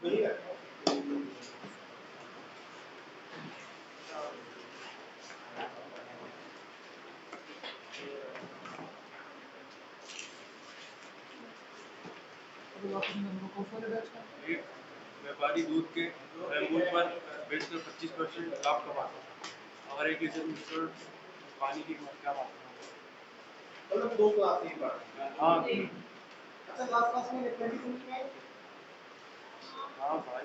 वही है। व्यापारी दूध के मूल पर बेचकर 25% लाभ कमाता है। अगर 1 लीटर मिश्रण पानी की क्या बात है? मतलब 2 क्लास एक बार। हाँ अच्छा लास्ट क्लास में लिटरेरी समझ में आई? हाँ भाई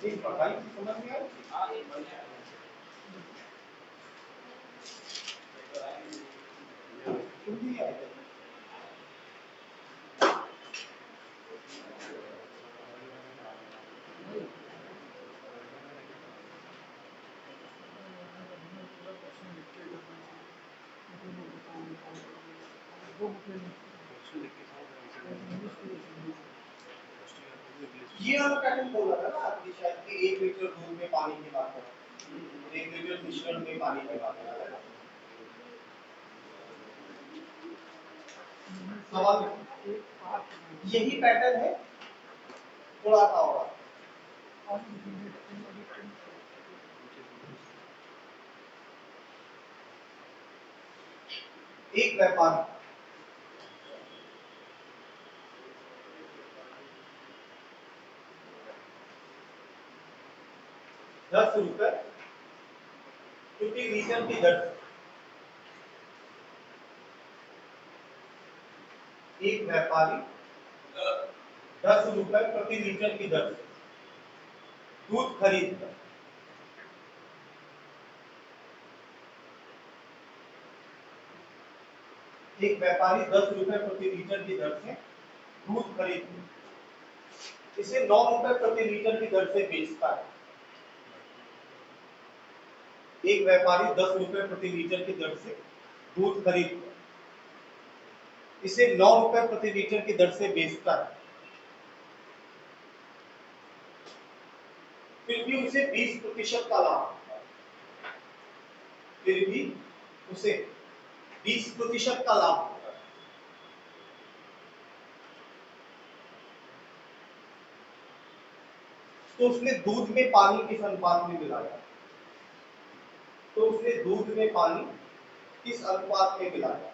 नहीं पढ़ाई की समझ में आई? क्यों नहीं आई? ये वाला पैटर्न बोला था ना आपने शायद कि 1 लीटर दूध में पानी की बात है, 1 लीटर मिश्रण में पानी की बात है ना? सवाल यही पैटर्न है, थोड़ा सा होगा। एक व्यापारी 10 रुपए प्रति लीटर की दर से, एक व्यापारी 10 रुपए प्रति लीटर की दर से दूध खरीदकर एक व्यापारी 10 रुपए प्रति लीटर की दर से दूध खरीदकर इसे 9 रुपए प्रति लीटर की दर से बेचता है। एक व्यापारी 10 रुपए प्रति लीटर की दर से दूध खरीदकर इसे 9 रुपए प्रति लीटर की दर से बेचता है, फिर भी उसे 20% का लाभ होता है। फिर भी उसे 20% का लाभ होता है। तो उसने दूध में पानी किस अनुपात में मिलाया? तो उसने दूध में पानी किस अनुपात में मिलाया?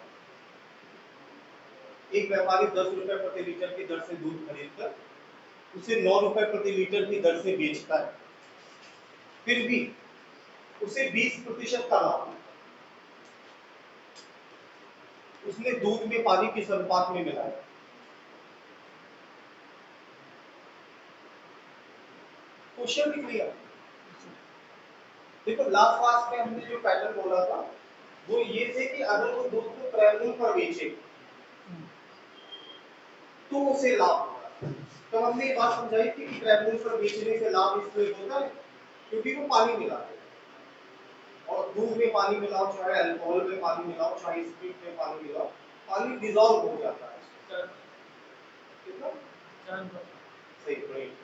एक व्यापारी 10 रुपए प्रति लीटर की दर से दूध खरीदकर उसे 9 रुपए प्रति लीटर की दर से बेचता है, फिर भी उसे 20% का लाभ होता है। उसने दूध में पानी किस अनुपात में मिलाया? क्वेश्चन भी क्लियर। देखो लास्ट क्लास में हमने जो पैटर्न बोला था वो ये थे कि अगर वो दूध को क्रय पर बेचे तो उसे लाभ होगा। तो हमने ये बात समझाई थी कि क्रय पर बेचने से लाभ इसलिए होता है क्योंकि वो पानी मिलाते हैं, और दूध में पानी मिलाओ, चाहे अल्कोहल में पानी मिलाओ, चाहे स्प्रिट में पानी मिलाओ, पानी डिसॉल्व हो जाता है। कितना सही राइट,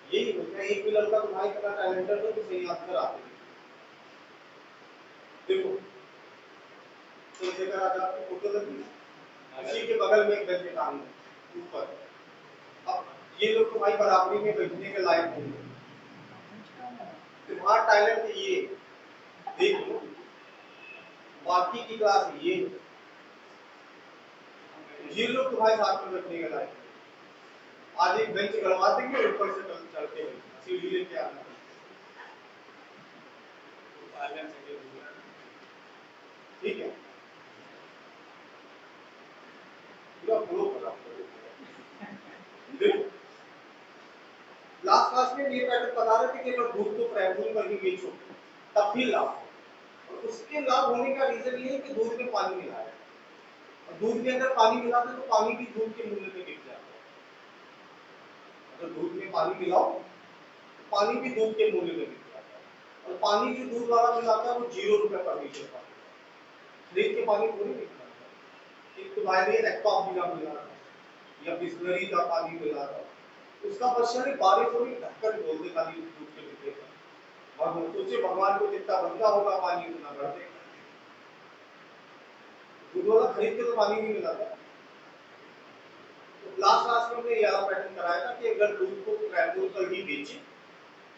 यही होता है। एक भी लड़का तुम्हारी तरह टैलेंटेड हो तो सही आंसर आते हैं। देखो तो जगह आज आपकी फोटो लगी, उसी के बगल में एक बेंच काम है ऊपर। अब ये लोग तो भाई बराबरी में बैठने के लायक होंगे, तुम्हारा टैलेंट ये देख लो, बाकी की क्लास ये लोग तुम्हारे साथ में बैठने के लायक। आज एक बेंच गड़वा देंगे, ऊपर से चलते हुए सीढ़ी लेके आना, ठीक है? पूरा फ्लो करा। लास्ट क्लास में ये पैटर्न बता रहे थे कि अगर दूध को प्राइमरी करके बेचो तब भी लाभ, और उसके लाभ होने का रीजन ये है कि दूध में पानी मिला है, और दूध में अगर पानी मिलाते तो पानी भी दूध के मूल्य में गिर जाता है। अगर दूध में पानी मिलाओ तो पानी भी दूध के मूल्य में गिर जाता है, और पानी जो दूध वाला मिलाता है वो 0 रुपए पर लीटर का, खरीद के पानी थोड़ी मिलता है। एक तो भाई एक्वा मिला या बिस्लरी का पानी मिला रहा, उसका वर्षन बारिश हो रही ढक्कन बोल दे खाली दूध के डिब्बे का, और सोचे भगवान को जितना बनता होगा पानी उतना भर देगा। दूध वाला खरीद के तो पानी नहीं मिलाता। तो लास्ट क्लास में हमने ये वाला पैटर्न कराया था कि अगर दूध को क्रैमूल बेचे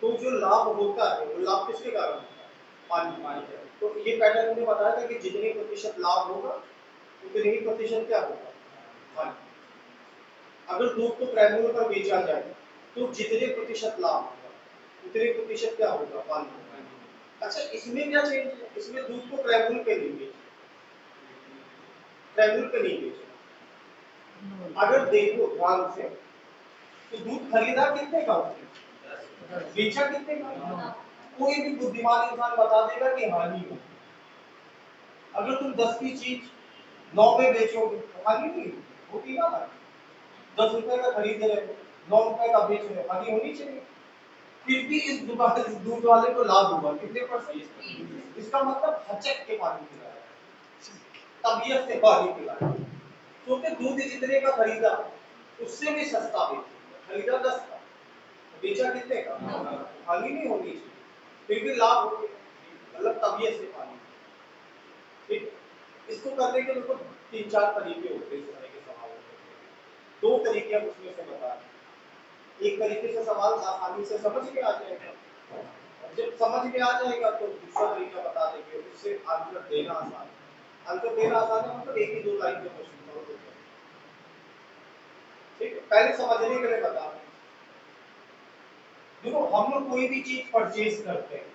तो जो लाभ होता है वो लाभ किसके कारण होता है? पानी का। तो ये पैटर्न हमने बताया था कि जितने प्रतिशत लाभ होगा उतने ही प्रतिशत क्या होगा? पानी। अगर दूध को प्राइमरी पर बेचा जाए तो जितने प्रतिशत लाभ होगा उतने प्रतिशत क्या होगा? पानी। अच्छा, इसमें क्या चेंज है? इसमें दूध को प्राइमरी पे नहीं बेचे, प्राइमरी पे नहीं बेचे। अगर देखो ध्यान से तो दूध खरीदा कितने का होगा? बेचा कितने का? कोई भी बुद्धिमान इंसान बता देगा कि हानि हो। अगर तुम 10 की चीज 9 में बेचोगे तो हानि नहीं होती ना। 10 रुपए का खरीद रहे हो, 9 रुपए का बेच रहे हो, हानि होनी चाहिए। फिर भी इस दुकान इस दूध वाले को लाभ हुआ कितने %? इसका मतलब हचक के पानी पिलाया, तबीयत से पानी पिलाया, क्योंकि दूध जितने का खरीदा उससे भी सस्ता बेचा। खरीदा 10 का, बेचा कितने का? हानि नहीं होनी चाहिए, फिर भी लाभ हो गया, मतलब तबीयत से पानी। ठीक, इसको करने के देखो 3-4 तरीके होते हैं इस तरह के सवालों के। 2 तरीके हम उसमें से बता रहे हैं। एक तरीके से सवाल आसानी से समझ में आ जाएगा, जब समझ में आ जाएगा तो दूसरा तरीका बता देंगे, उससे आंसर देना आसान है। आंसर देना आसान है मतलब 1 ही 2 लाइन में क्वेश्चन सॉल्व हो जाएगा। ठीक है, पहले समझने के लिए बता रहे हैं। देखो हम लोग कोई भी चीज परचेज करते हैं,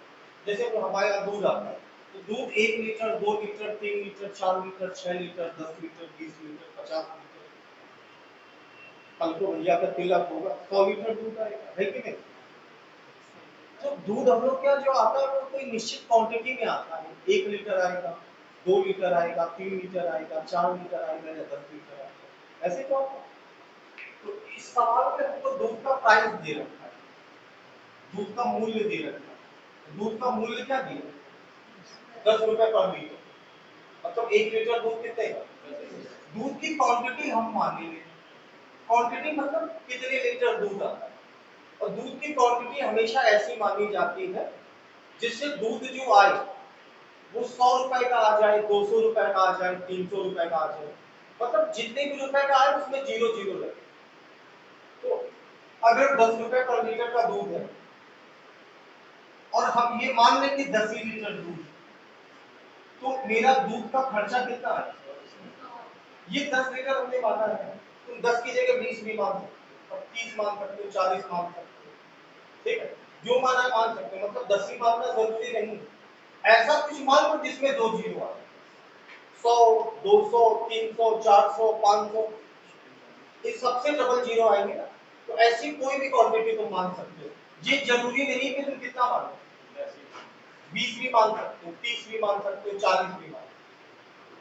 जैसे हमारे यहाँ दूध आता है तो दूध 1 litre 2 litre 3 litre 4 litre 6 litre 10 litre 20 litre 50 litre, कल को भैया का तिलक होगा 100 लीटर दूध आएगा, है कि नहीं? तो दूध हम लोग क्या जो आता है वो कोई निश्चित क्वांटिटी में आता है। 1 लीटर आएगा, 2 लीटर आएगा, 3 लीटर आएगा, 4 लीटर आएगा या 10 लीटर आएगा, ऐसे तो आता है। तो इस सवाल में हमको दूध का प्राइस दे रखा है, दूध का मूल्य दे रखा है। दूध का मूल्य क्या दिया? 10 रुपए पर लीटर, मतलब 1 लीटर दूध कितने का? दूध की क्वांटिटी हम मानेंगे, क्वांटिटी मतलब कितने लीटर दूध आता है, और दूध की क्वांटिटी हमेशा ऐसी मानी जाती है जिससे दूध जो आए वो 100 रुपए का आ जाए, 200 रुपए का आ जाए, 300 रुपए का आ जाए, मतलब जितने भी रुपए का आए उसमें 0 लगे। तो अगर 10 रुपए पर लीटर का दूध है और हम ये मान लें कि 10 ही लीटर दूध, तो मेरा दूध का खर्चा कितना है? ये 10 लीटर हमने माना है, तुम 10 की जगह 20 भी मान सकते हो, 30 मान सकते हो, 40 मान सकते हो, ठीक है, जो माना मान सकते हो, मतलब 10 ही मानना जरूरी नहीं। ऐसा कुछ मान लो जिसमें 2 जीरो आए, 100 200 300 400 500, इस सबसे डबल जीरो आएंगे ना, तो ऐसी कोई भी क्वांटिटी तुम मान सकते हो। ये जरूरी नहीं कि तुम कितना मानो, 20 भी मान सकते हो, 30 भी मान सकते हो, 40 भी मान सकते हो,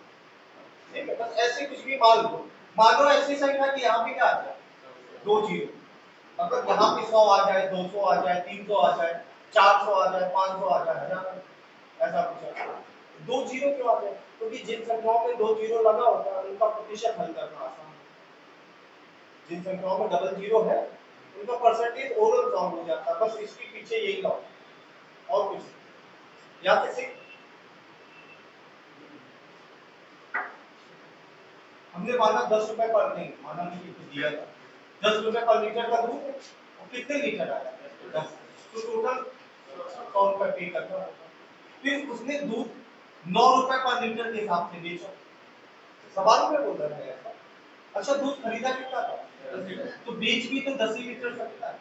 ठीक है, बस ऐसे कुछ भी मान लो। मानो ऐसी संख्या कि यहाँ पे क्या आ जाए 2 जीरो, मतलब यहाँ पे 100 आ जाए, 200 आ जाए, 300 आ जाए, 400 आ जाए, 500 आ जाए, 1000, ऐसा कुछ है। 2 जीरो क्यों आ जाए? क्योंकि जिन संख्याओं में 2 जीरो लगा होता है उनका प्रतिशत हल करना आसान है। जिन संख्याओं में डबल जीरो है उनका परसेंटेज ओवरऑल काउंट हो जाता है, बस इसके पीछे यही लॉ और कुछ नहीं। या किसी हमने माना 10 रुपए पर, नहीं माना नहीं, तो दिया था 10 रुपए पर लीटर का दूध है, और कितने लीटर आया? 10, तो टोटल 100 रुपए पे करना होगा। फिर उसने दूध 9 रुपए पर लीटर के हिसाब से बेचा, सवाल में बोल रहा है ऐसा। अच्छा, दूध खरीदा कितना था? 10 लीटर, तो बेच भी तो 10 ही लीटर सकता है।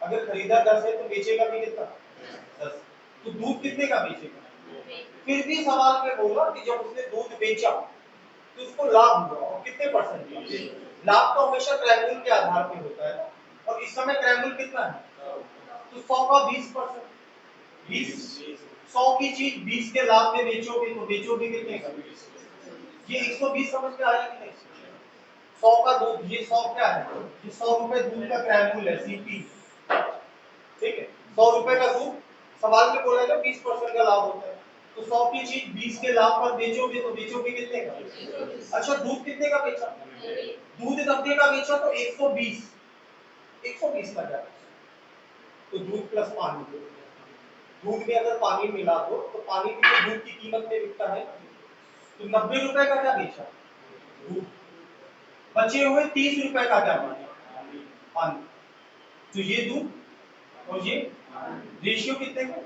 अगर खरीदा 10 है तो बेचेगा भी कितना? 10, तो दूध कितने का बेचेगा? फिर भी सवाल में बोला कि जब उसने दूध बेचा तो उसको लाभ हुआ, और कितने परसेंट का लाभ? तो हमेशा क्रैमूल के आधार पे होता है, और इस समय क्रैमूल कितना है? तो 100 का 20%, 20, 100 की चीज 20 के लाभ में बेचोगे तो बेचोगे कितने का? ये 120 समझ में आया कि नहीं? 100 का दूध, ये 100 क्या है? ये 100 रुपए दूध का क्रैमूल है, सीपी, ठीक है, 100 रुपए का दूध, सवाल में बोला है 20% का लाभ होता है, तो 100 की चीज 20 के लाभ पर बेचोगे तो बेचोगे कितने का? अच्छा, दूध कितने का बेचा? दूध 90 का बेचा तो 120, 120 का क्या? तो दूध प्लस पानी, दूध में अगर पानी मिला दो तो पानी भी तो दूध की कीमत में बिकता है, तो 90 रुपए का क्या बेचा? दूध, बचे हुए 30 रुपए का क्या बना? पानी, तो ये दूध और ये रेशियो कितने का?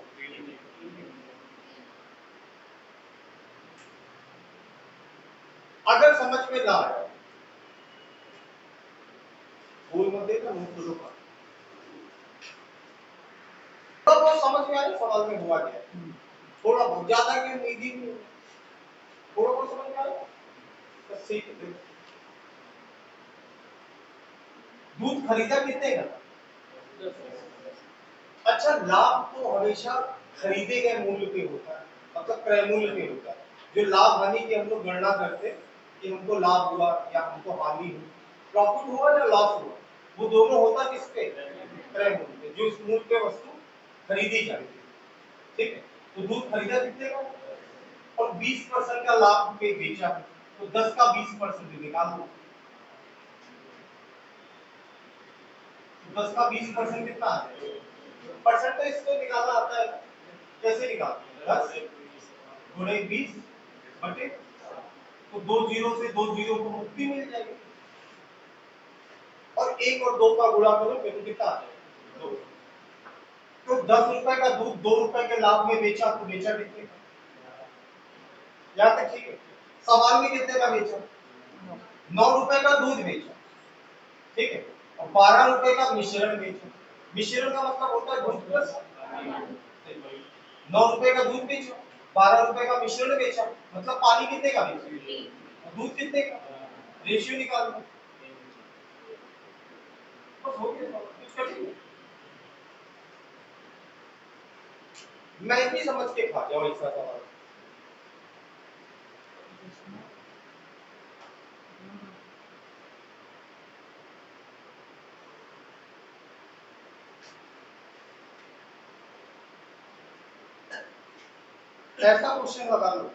अगर समझ में ना आया बोल मत देना, नोट करो का थोड़ा बहुत समझ में आया सवाल में हुआ क्या, थोड़ा बहुत, ज्यादा की उम्मीद ही नहीं, थोड़ा बहुत समझ में आया बस ठीक है। दूध खरीदा कितने का? अच्छा, लाभ तो हमेशा खरीदे गए मूल्य पे होता है, मतलब क्रय मूल्य पे होता है। जो लाभ हानि की हम लोग गणना करते हैं कि हमको लाभ हुआ या हमको हानि हुई, प्रॉफिट हुआ या लॉस हुआ, वो दोनों होता किस पे? क्रय मूल्य पे, जो इस मूल्य पे वस्तु खरीदी जाती है। ठीक है, तो दूध खरीदा कितने का और 20% का लाभ पे बेचा, तो 10 का 20% निकाल दो। 10 का 20% कितना आता है? परसेंट तो इसको निकालना आता है, कैसे निकालते हैं? 10 गुणे 20 बटे, तो 2 जीरो से 2 जीरो को मुक्ति मिल जाएगी, और 1 और 2 का गुणा करो फिर कितना आता है? 2। तो 10 रुपए का दूध 2 रुपए के लाभ में बेचा, तो बेचा कितने का? यहाँ तक ठीक है। सवाल में कितने का बेचा? 9 रुपए का दूध बेचा, ठीक है, और 12 रुपए का मिश्रण बेचा। मिश्रण का मतलब होता है दूध प्लस, 9 रुपए का दूध बेचा, 12 रुपए का मिश्रण बेचा, मतलब पानी कितने का बेचा, दूध कितने का, रेशियो निकालना, बस हो गया, कुछ कठिन नहीं। मैं भी समझ के खा जाओ ऐसा सवाल। ऐसा क्वेश्चन लगा लो,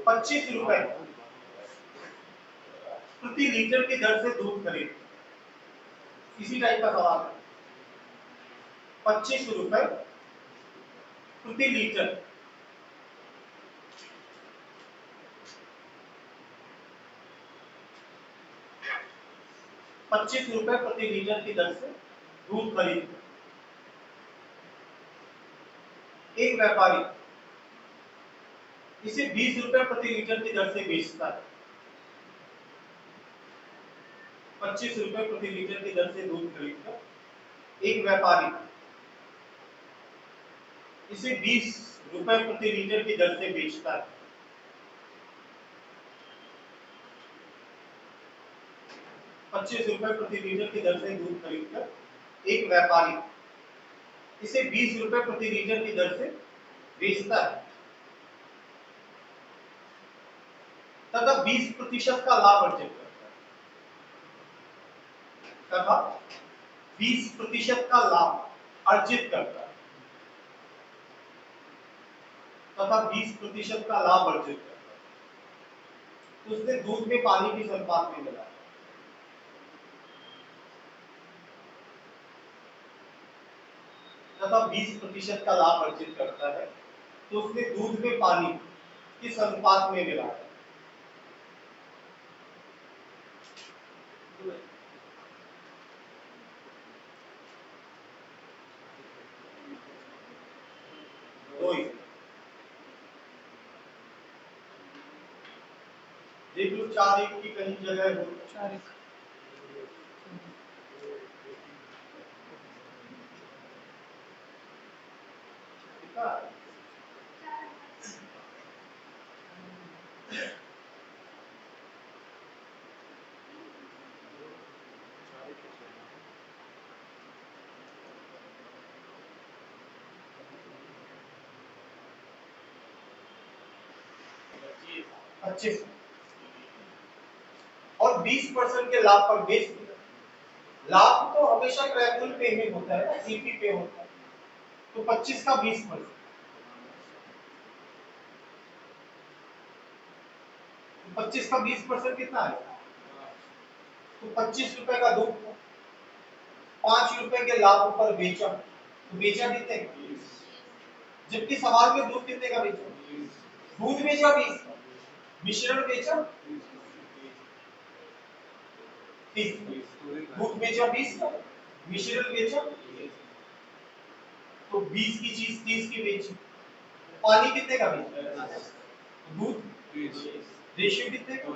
₹25 प्रति लीटर की दर से दूध खरीद, इसी टाइप का सवाल है। ₹25 प्रति लीटर, ₹25 प्रति लीटर की दर से दूध खरीद, एक व्यापारी इसे ₹20 प्रति लीटर की दर से बेचता है। ₹25 प्रति लीटर की दर से दूध खरीदकर एक व्यापारी इसे ₹20 प्रति लीटर की दर से बेचता है। ₹25 प्रति लीटर की दर से दूध खरीदकर एक व्यापारी इसे ₹20 प्रति लीटर की दर से बेचता है तथा 20% का लाभ अर्जित करता है, तथा 20% का लाभ अर्जित करता है, तथा 20% का लाभ अर्जित करता है। तो उसने दूध में पानी किस अनुपात में मिलाया? तथा 20% का लाभ अर्जित करता है, तो उसने दूध में पानी किस अनुपात में मिलाया? दो ही। देख लो 4 1 की कहीं जगह हो, 4 1 कितना? अच्छे से, और 20% के लाभ पर बेच दिया। लाभ तो हमेशा क्रय मूल्य पे ही होता है, सीपी पे होता है, तो 25 का 20%, 25 का 20% कितना है? तो 25 रुपए का दूध 5 रुपए के लाभ पर बेचा, तो बेचा कितने का? जबकि सवाल में दूध कितने का बेचा? दूध बेचा 20 का, मिश्रण बेचा 30 का। दूध बेचा 20 का, मिश्रण बेचा, तो 20 की चीज 30 की बेची। पानी कितने का बेचा? दूध रेशियो कितने का?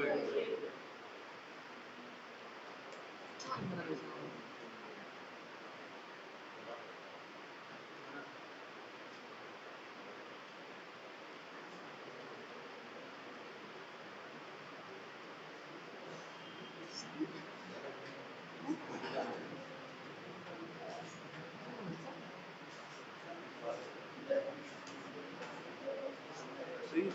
सही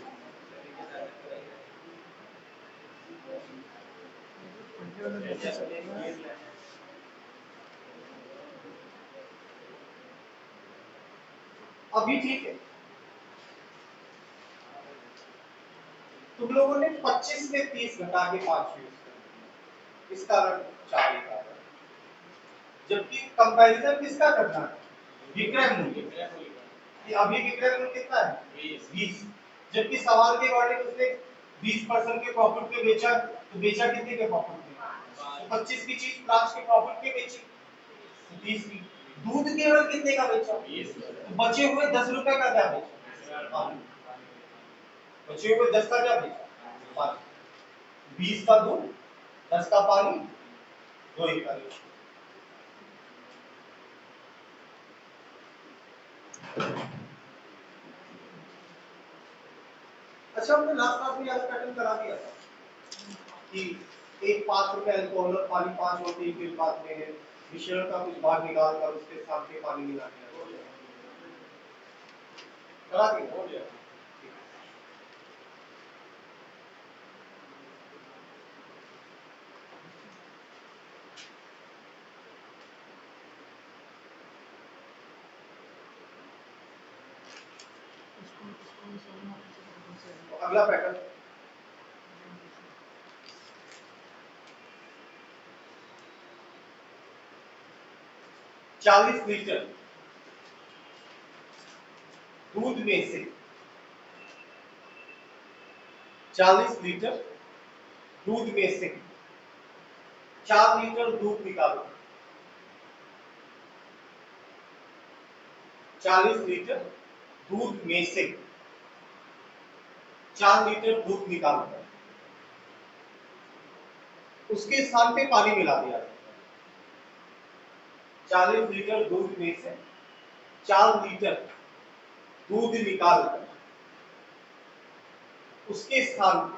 अभी ठीक है। तुम लोगों ने 25 में 30 घटा के 5 यूज कर, इस कारण 4 एक आ रहा है। जबकि कंपैरिजन किसका करना है? विक्रय मूल्य। ये अभी विक्रय मूल्य कितना है? 20। जबकि सवाल के अकॉर्डिंग उसने 20% के प्रॉफिट पे बेचा, तो बेचा कितने के प्रॉफिट में? तो 25 की चीज 5 के प्रॉफिट पे बेची, तो 30 की। दूध केवल कितने का बेचा? 20। तो बचे हुए 10 रुपए का क्या बेचा? बचे हुए 10 का क्या बेचा? पानी। 20 का दूध, 10 का पानी, 2 ही का रेशियो। अच्छा, हमने लास्ट क्लास में याद पैटर्न करा दिया था कि एक 5 रुपए अल्कोहल और पानी 5 और 3 के अनुपात में है, मिश्रण का कुछ भाग निकाल कर उसके साथ में पानी मिला दिया, करा दिया, हो गया। तो अगला पैटर्न 40 लीटर दूध में से 40 लीटर दूध में से 4 लीटर दूध निकालो। 40 लीटर दूध में से 4 लीटर दूध निकालो, उसके स्थान पे पानी मिला दिया। 40 लीटर दूध में से 4 लीटर दूध निकाल कर उसके स्थान पे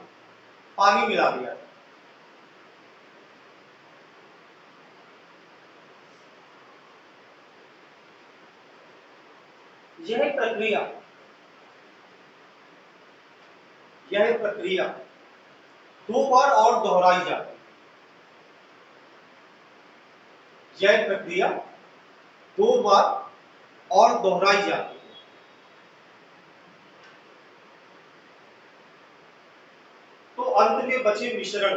पानी मिला दिया। यह प्रक्रिया 2 बार और दोहराई जाती है। यह प्रक्रिया 2 बार और दोहराई जाती है। तो अंत में बचे मिश्रण,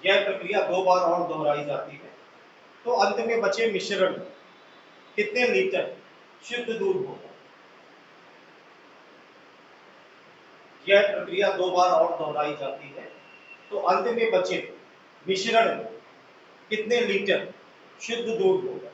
यह प्रक्रिया 2 बार और दोहराई जाती है, तो अंत में बचे मिश्रण कितने लीटर शुद्ध दूध होगा? यह प्रक्रिया 2 बार और दोहराई जाती है, तो अंत में बचे मिश्रण कितने लीटर शुद्ध दूध होगा?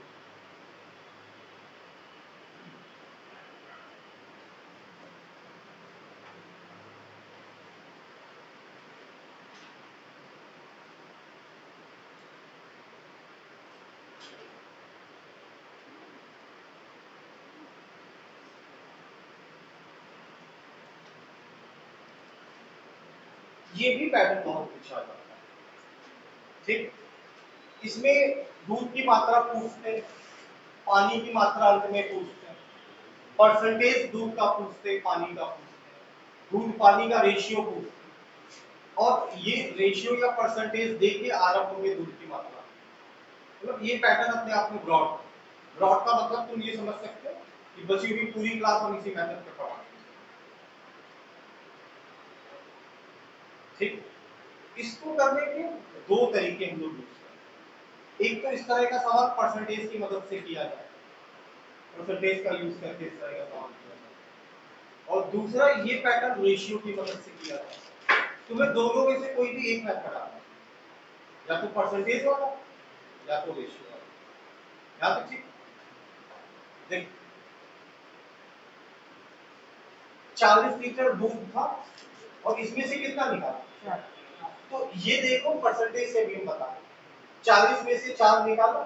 ये भी पैटर्न बहुत पूछा जाता है, ठीक। इसमें दूध की मात्रा पूछते हैं, पानी की मात्रा अंत में पूछते हैं, परसेंटेज दूध का पूछते हैं, पानी का पूछते हैं, दूध पानी का रेशियो पूछते हैं, और ये रेशियो या परसेंटेज दे के आरंभ होंगे दूध की मात्रा। मतलब ये पैटर्न अपने आप में ब्रॉड का मतलब तुम ये समझ सकते हो कि बची हुई पूरी क्लास हम इसी मेथड पे पढ़ाएंगे। ठीक, इसको करने के दो तरीके हम लोग यूज करते हैं। एक तो इस तरह का सवाल परसेंटेज की मदद से किया जाए, परसेंटेज का यूज करके इस तरह का सवाल किया जाए, और दूसरा ये पैटर्न रेशियो की मदद से किया जाए। तुम्हें दोनों में से कोई भी एक मेथड आता है, या तो परसेंटेज वाला या तो रेशियो वाला। या तो ठीक, देख 40 लीटर दूध था और इसमें से कितना निकाला, तो ये देखो परसेंटेज से भी हम बता, 40 में से 4 निकाला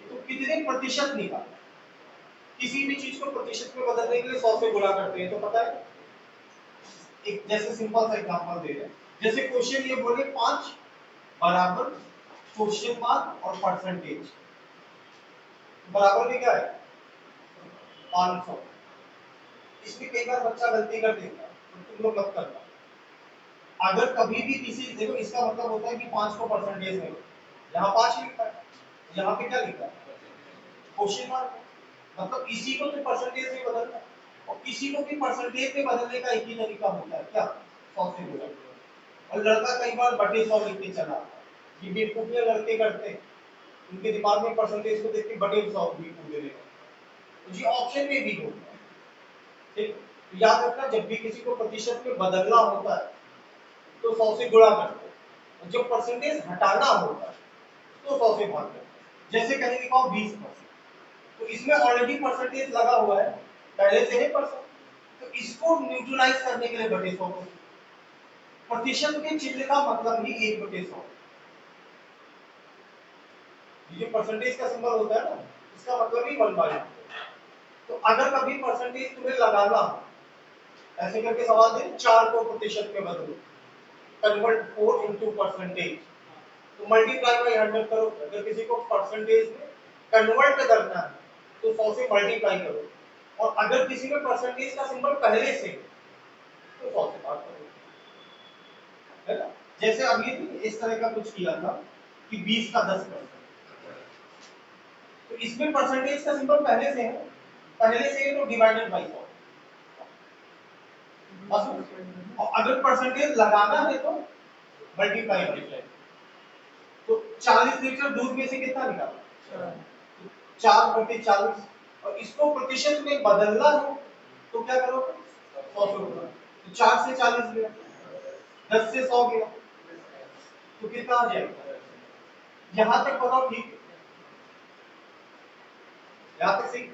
तो कितने प्रतिशत निकाला। किसी भी चीज को प्रतिशत में बदलने के लिए 100 से गुणा करते हैं, तो पता है। एक जैसे सिंपल सा एग्जांपल दे रहे हैं, जैसे क्वेश्चन ये बोले 5 बराबर क्वेश्चन मार्क और परसेंटेज बराबर में क्या है 500। इसमें कई बार बच्चा गलती कर देता है, तो तुम लोग मत करना। अगर कभी भी किसी, देखो इसका मतलब होता है कि 5 को परसेंटेज में, यहाँ 5 लिखा है, यहाँ पे क्या लिखा है क्वेश्चन मार्क, मतलब इसी को तो परसेंटेज में बदलना है। और किसी को भी परसेंटेज में बदलने का एक ही तरीका होता है, क्या 100 से गुणा। और लड़का कई बार बटे 100 लिख के चला आता है, ये बेवकूफियां लड़के करते हैं, उनके दिमाग में परसेंटेज को देख के बटे 100 भी पूछ देगा, तो ये ऑप्शन में भी होता है। ठीक, याद रखना जब भी किसी को प्रतिशत में बदलना होता है तो 100 से गुणा करते हैं, और जब परसेंटेज हटाना होता है तो 100 से भाग करते हैं। जैसे कहीं लिखा हो 20%, तो इसमें ऑलरेडी परसेंटेज लगा हुआ है, पहले से है परसेंट, तो इसको न्यूट्रलाइज करने के लिए बटे 100 प्रतिशत के चिन्ह का मतलब ही 1/100। ये जो परसेंटेज का सिंबल होता है ना, इसका मतलब ही 1/100। तो अगर कभी परसेंटेज तुम्हें लगाना हो, ऐसे करके सवाल दे 4 को प्रतिशत में बदलो, कन्वर्ट 4 इनटू परसेंटेज, तो मल्टीप्लाई बाय 100 करो। अगर किसी को परसेंटेज में कन्वर्ट करना है तो 100 से मल्टीप्लाई करो, और अगर किसी में परसेंटेज का सिंबल पहले से तो 100 से भाग करो, है ना। जैसे अभी इस तरह का कुछ किया था कि 20 का 10%, तो इसमें परसेंटेज का सिंबल पहले से है, पहले से है तो डिवाइडेड बाय 100। और अगर परसेंटेज लगाना है तो मल्टीप्लाई बाय 100। तो 40 लीटर दूध में से कितना निकाला 4/40, और इसको प्रतिशत में बदलना है तो क्या करो 100 से गुणा, तो 4 से 40 गया, 10 से 100 गया, तो कितना आ जाएगा। यहां तक बताओ ठीक है, यहां तक सही।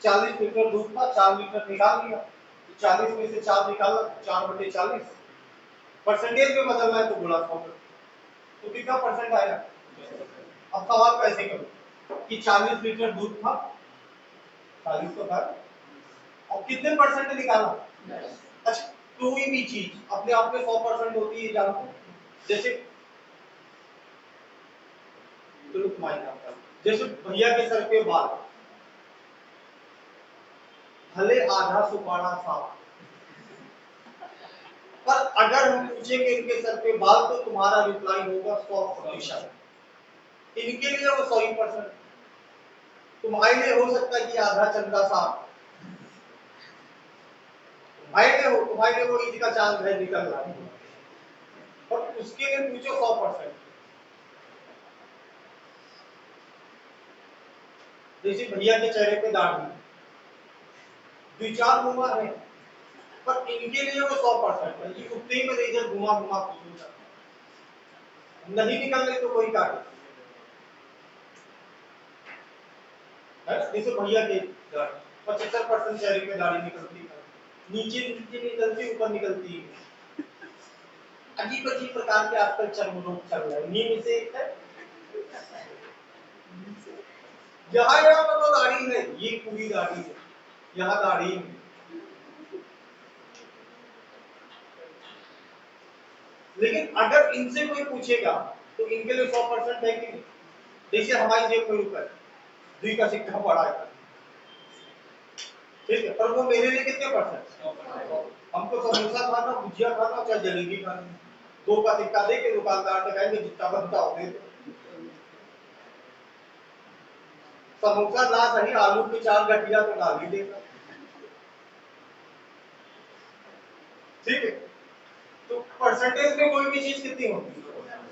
40 लीटर दूध था, 4 लीटर निकाल लिया, तो 40 में से 4 निकाला, 4/40, परसेंटेज में बदलना है तो गुणा 100, तो कितना परसेंट आया। अब सवाल को ऐसे करो कि 40 लीटर दूध था, 40 तो था, और कितने परसेंट निकाला। अच्छा, कोई भी चीज अपने आप में 100% होती है, जानते हो। जैसे जैसे भैया के सर पे बाल, भले आधा सुपारा साफ, पर अगर हम पूछेंगे इनके सर पे बाल तो तुम्हारा रिप्लाई होगा 100%। इनके लिए वो 100%, तुम्हारे लिए हो सकता है कि आधा चंदा साफ, तुम्हारे लिए वो ईद का चांद है निकल रहा है, और उसके लिए पूछो 100%। जैसे भैया के चेहरे पे दाढ़ी, 2-4 उम्र है, पर इनके लिए वो 100% है। ये उतने ही में रेजर घुमा घुमा पूछूंगा, नहीं निकलने तो कोई काटे है। जैसे भैया के 75% चेहरे पे दाढ़ी निकलती है, नीचे नीचे निकलती, ऊपर निकलती है। अजीब अजीब प्रकार के आजकल चर्म रोग चल रहे हैं, नीम से एक है, यहाँ यहाँ पर तो दाढ़ी है, ये पूरी दाढ़ी है, यहाँ दाढ़ी है। लेकिन अगर इनसे कोई पूछेगा तो इनके लिए 100% है कि नहीं। जैसे हमारी जेब में रुपए 2 का सिक्का पड़ा है, ठीक है, पर वो मेरे लिए कितने परसेंट। हमको समोसा खाना, भुजिया खाना, चाहे जलेबी खानी, 2 का सिक्का दे के दुकानदार से कहेंगे जितना बनता हो दे दो। समोसा ना सही, आलू की 4 गठिया तो डाल ही देगा, ठीक है। तो परसेंटेज में कोई भी चीज कितनी होती है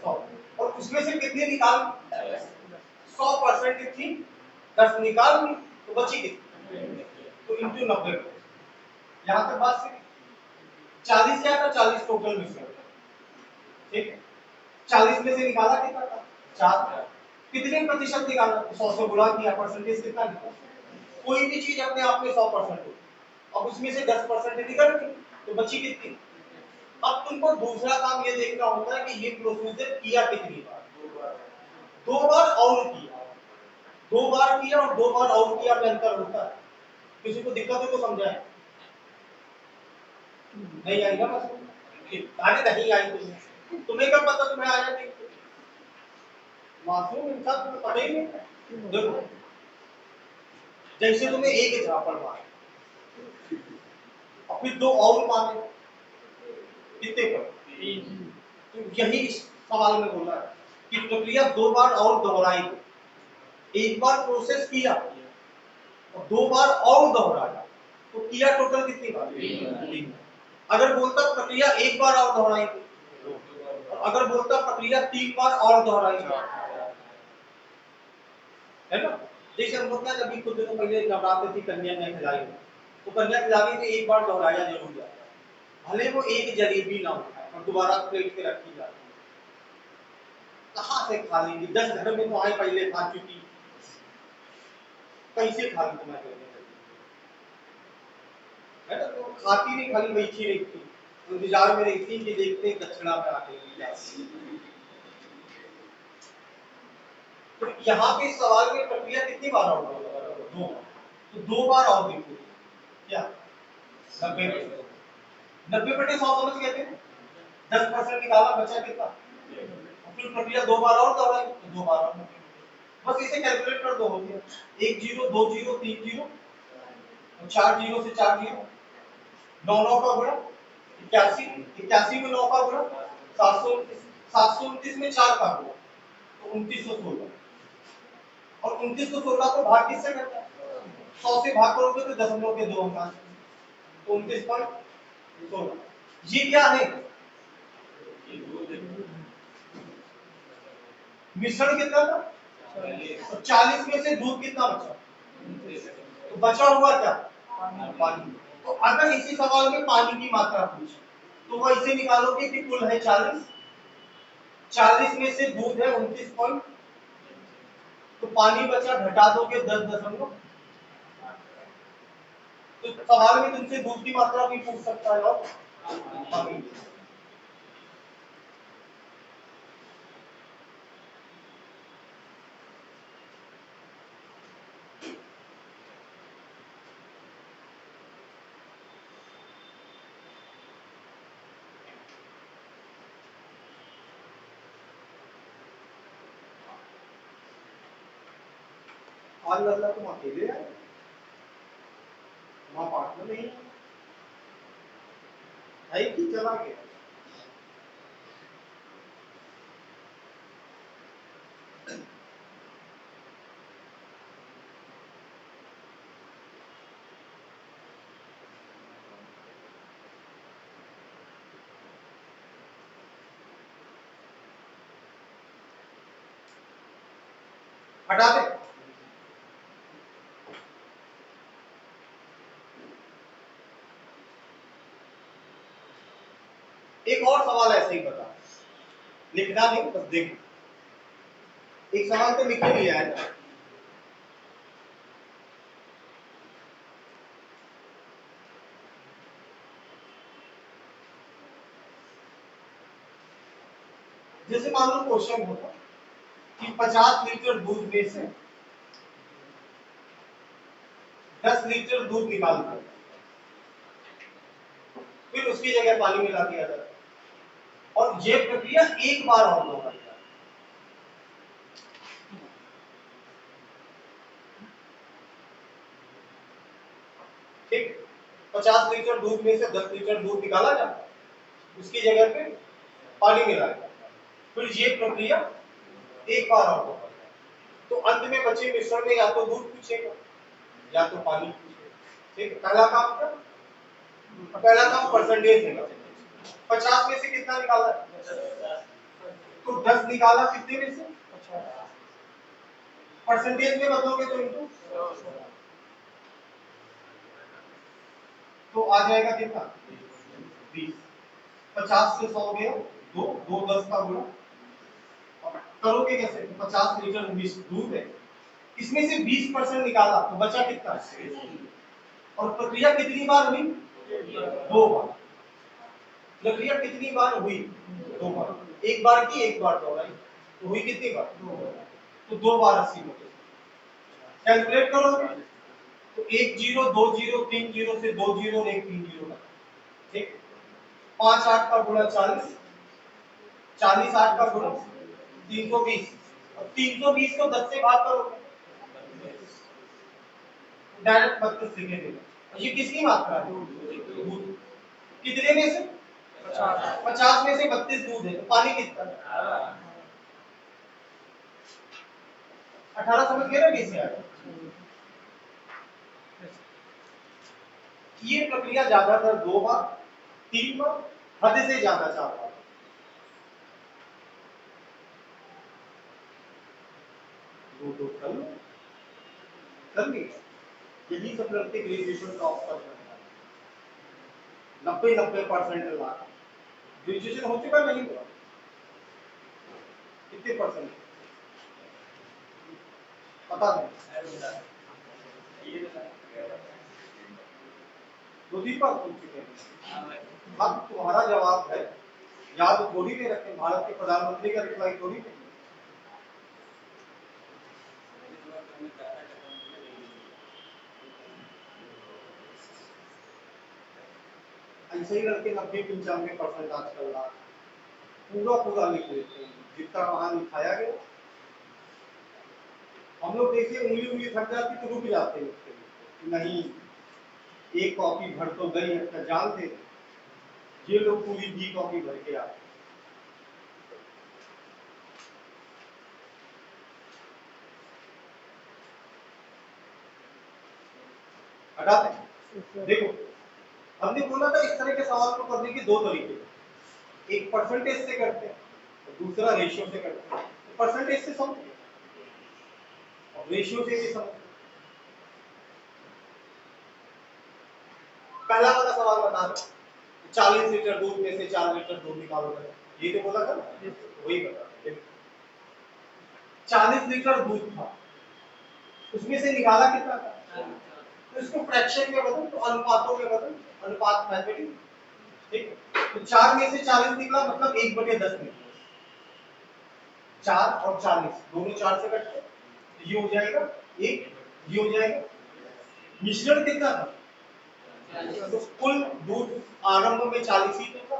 100, और उसमें से कितनी निकाल 100% थी 10 निकाल ली तो बची कितनी, तो इंटू 90। यहाँ तक बात सीधी। 40 क्या था, 40 टोटल मिश्रण, ठीक है। 40 में से निकाला कितना था 4, कितने प्रतिशत निकाला, 100 से गुणा किया, परसेंटेज कितना निकला। कोई भी चीज अपने आप में 100% हो, अब उसमें से 10% निकल गई तो बची कितनी। अब तुमको दूसरा काम ये देखना होता है कि ये प्रोसीजर किया कितनी बार, 2 बार और किया, 2 बार किया और 2 बार और किया में अंतर होता है। किसी को दिक्कत हो तो समझाए, नहीं आई ना बस, आगे नहीं आई तुम्हें कब पता, तुम्हें आ जाती मासूम इंसान, तुम्हें पता ही नहीं। देखो जैसे तुम्हें एक एग्जाम्पल मारे और फिर 2 और मारे, कितने पर, तो यही इस सवाल में बोला है कि प्रक्रिया 2 बार और दोहराई, एक बार प्रोसेस किया और 2 बार और दोहराया, तो किया टोटल कितनी बार, 3। अगर बोलता प्रक्रिया 1 बार और दोहराई, और अगर बोलता प्रक्रिया 3 बार और दोहराई, है ना। जैसे हम लोग क्या कभी कुछ दिनों पहले नवरात्र थी, कन्या ने खिलाई, तो कन्या खिलाने में 1 बार दोहराया जरूर जाता है, भले वो एक जलेबी ना हो और दोबारा प्लेट पे रखी जाती, कहाँ से खा लेंगे, 10 घर में तो आए पहले खा चुकी, कैसे खा ली तुम्हें है ना। तो खाती नहीं, खाली बैठी रहती, इंतजार में रहती कि देखते दक्षिणा में आके तो यहाँ पे सवाल में प्रक्रिया कितनी बार और दो, तो 2 बार और देखो क्या 90/100 समझ गए थे, 10% निकाला, बचा कितना, फिर प्रक्रिया 2 बार और दोहराई तो 2 बार और, बस इसे कैलकुलेट कर दो, हो गया 1 0 2 0 3 0 और 4 0 से 4 0, 9 9 का गुणा 81, 81 में 9 का गुणा 729, 729 में 4 का गुणा तो 2916, और 2916 को भाग किससे करता है, 100 से भाग करोगे तो दशमलव के 2 अंक आते हैं, तो 29.16। ये क्या है, मिश्रण कितना था, तो 40 में से दूध कितना बचा, तो बचा हुआ क्या, पानी। तो अगर इसी सवाल में पानी की मात्रा पूछे तो वो इसे निकालोगे कि कुल है 40, 40 में से दूध है 29 पॉइंट, तो पानी बचा, घटा दोगे 10 दशमलव, तो सवाल में तुमसे दूध की मात्रा भी पूछ सकता है और पानी। आज अल्लाह तुम अकेले आए, वहां पार्टनर नहीं है कि चला गया। हटा दे, एक और सवाल ऐसे ही बता, लिखना नहीं बस देख, एक सवाल तो लिख लिया है, जैसे मान लो क्वेश्चन होता कि 50 लीटर दूध में से 10 लीटर दूध निकाल दो, फिर उसकी जगह पानी मिला दिया जाता है, और ये प्रक्रिया 1 बार और दोहराई जाती है। ठीक, 50 लीटर दूध में से 10 लीटर दूध निकाला जाता है, उसकी जगह पे पानी मिलाया जाता है, फिर ये प्रक्रिया 1 बार और दोहराई जाती है। तो अंत में बचे मिश्रण में या तो दूध पूछेगा या तो पानी पूछेगा। ठीक, पहला काम क्या, पहला काम परसेंटेज है, 50 में से कितना निकाला? तो 10 निकाला कितने में से? परसेंटेज में बदलोगे तो इनटू, तो आ जाएगा कितना? 20। 50 से 100 गया, 2 2 10 का गुणा। अब करोगे कैसे? 50 लीटर दूध है, इसमें से 20% निकाला तो बचा कितना? और प्रक्रिया कितनी बार हुई? 2 बार। प्रक्रिया कितनी बार हुई? 2 बार। एक बार की, एक बार दोहराई, तो हुई कितनी बार? तो 2 बार 80 होते। कैलकुलेट करो तो 1 0 2 0 3 0 से 2 0 और 1 3 0 तक, ठीक। 5 8 का गुणा 40, 40 8 का गुणा 320, और 320 को 10 से भाग करोगे डायरेक्ट 32 लिखेंगे। ये किसकी मात्रा है? दूध। कितने में से? 50 में से 32 दूध है, तो पानी कितना? 18। समझ गए ना कैसे आया? ये प्रक्रिया ज्यादातर 2 बार 3 बार, हद से ज्यादा 4 बार। वो कर लिया। यही सब लड़के ग्रेजुएशन टॉप कर रहे हैं, 90% ला। ग्रेजुएशन हो चुका नहीं हुआ? कितने परसेंट पता नहीं? 2 3 बार पूछ चुके हैं। अब तुम्हारा जवाब है, याद थोड़ी दे रखे, भारत के प्रधानमंत्री का रिप्लाई थोड़ी दे। ऐसे ही लड़के 90-95% आजकल ला पूरा लिख लेते हैं, जितना वहां लिखाया गया। हम लोग देखिए उंगली थक जाती तो रुक जाते हैं, नहीं एक कॉपी भर तो गई, अच्छा जानते। ये लोग पूरी B कॉपी भर के आते। हटाते हैं। देखो हमने बोला था इस तरह के सवाल को करने के 2 तरीके, एक परसेंटेज से करते हैं और दूसरा रेशियो से करते हैं। तो परसेंटेज से समझो और रेशियो से भी समझो। पहला वाला सवाल बता दो, 40 लीटर दूध में से 4 लीटर दूध निकालो, ये तो बोला था ना, वही बता। 40 लीटर दूध था, उसमें से निकाला कितना था? तो इसको फ्रैक्शन में बदल, तो अनुपातों में बदल, अनुपात मैथमेटिक्स, ठीक। तो 4 में से 40 निकला, मतलब 1/10 निकला। 4 और 40 दोनों 4 से कटते, तो ये हो जाएगा 1, ये हो जाएगा। मिश्रण कितना था? तो कुल दूध आरंभ में 40 ही तो था,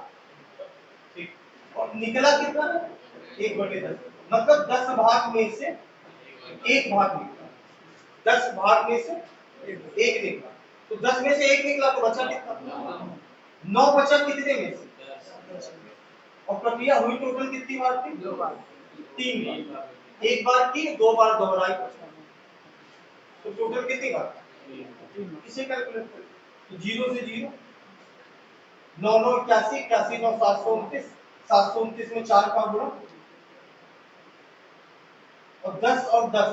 ठीक। और निकला कितना? 1/10, मतलब 10 भाग में से 1 भाग निकला। 10 भाग में से 1 निकला, तो 10 में से 1 निकला तो बचा कितना? 9 बचा कितने में से? और प्रक्रिया हुई टोटल कितनी बार थी? 2 बार। 3 बार। 1 बार की, 2 बार दोहराई, तो टोटल कितनी बार? इसे कैलकुलेट करो। तो 0 से 0, 9 9 81, 81 9 729, 729 में 4 का गुणा, और 10 और 10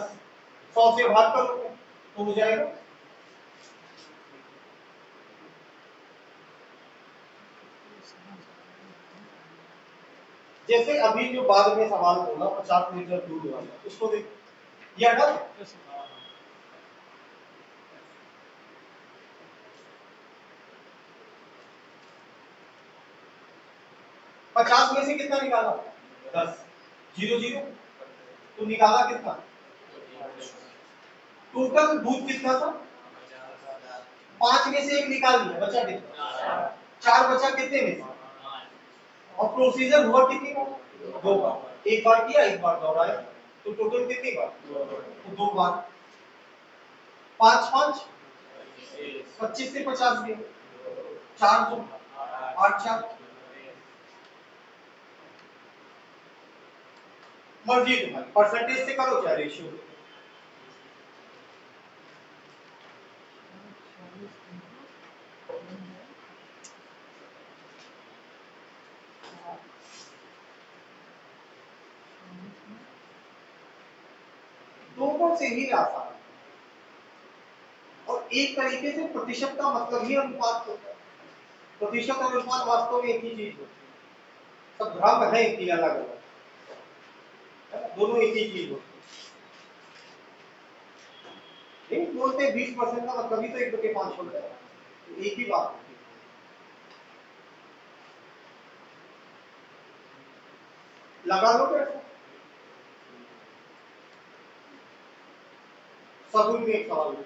100 से भाग करोगे तो हो जाएगा। जैसे अभी जो बाद में सवाल बोला 50 लीटर दूध वाला, उसको देख, ये हटा दो। 50 में से कितना निकाला? 10। 0 0, तो निकाला कितना? टोटल दूध कितना था? 5 में से 1 निकाल लिया, बचा कितना? 4 बचा कितने में से? और प्रोसीजर हुआ कितनी बार? 2 बार। 1 बार किया, 1 बार दोहराया, तो टोटल कितनी बार? तो 2 बार। 5 5 25 से 50 गए, 4 2 8 4। मर्जी तुम्हारी, परसेंटेज से करो क्या रेशियो? दोनों से ही आसान है। और एक तरीके से प्रतिशत का मतलब ही अनुपात होता है। प्रतिशत और अनुपात वास्तव में एक ही चीज होती है, सब भ्रम है कि अलग अलग, दोनों एक ही चीज होती है। नहीं बोलते 20% का मतलब ही तो 1/5 होता है, तो एक ही बात होती है। लगा लो कैसे, सबूत में एक सवाल है।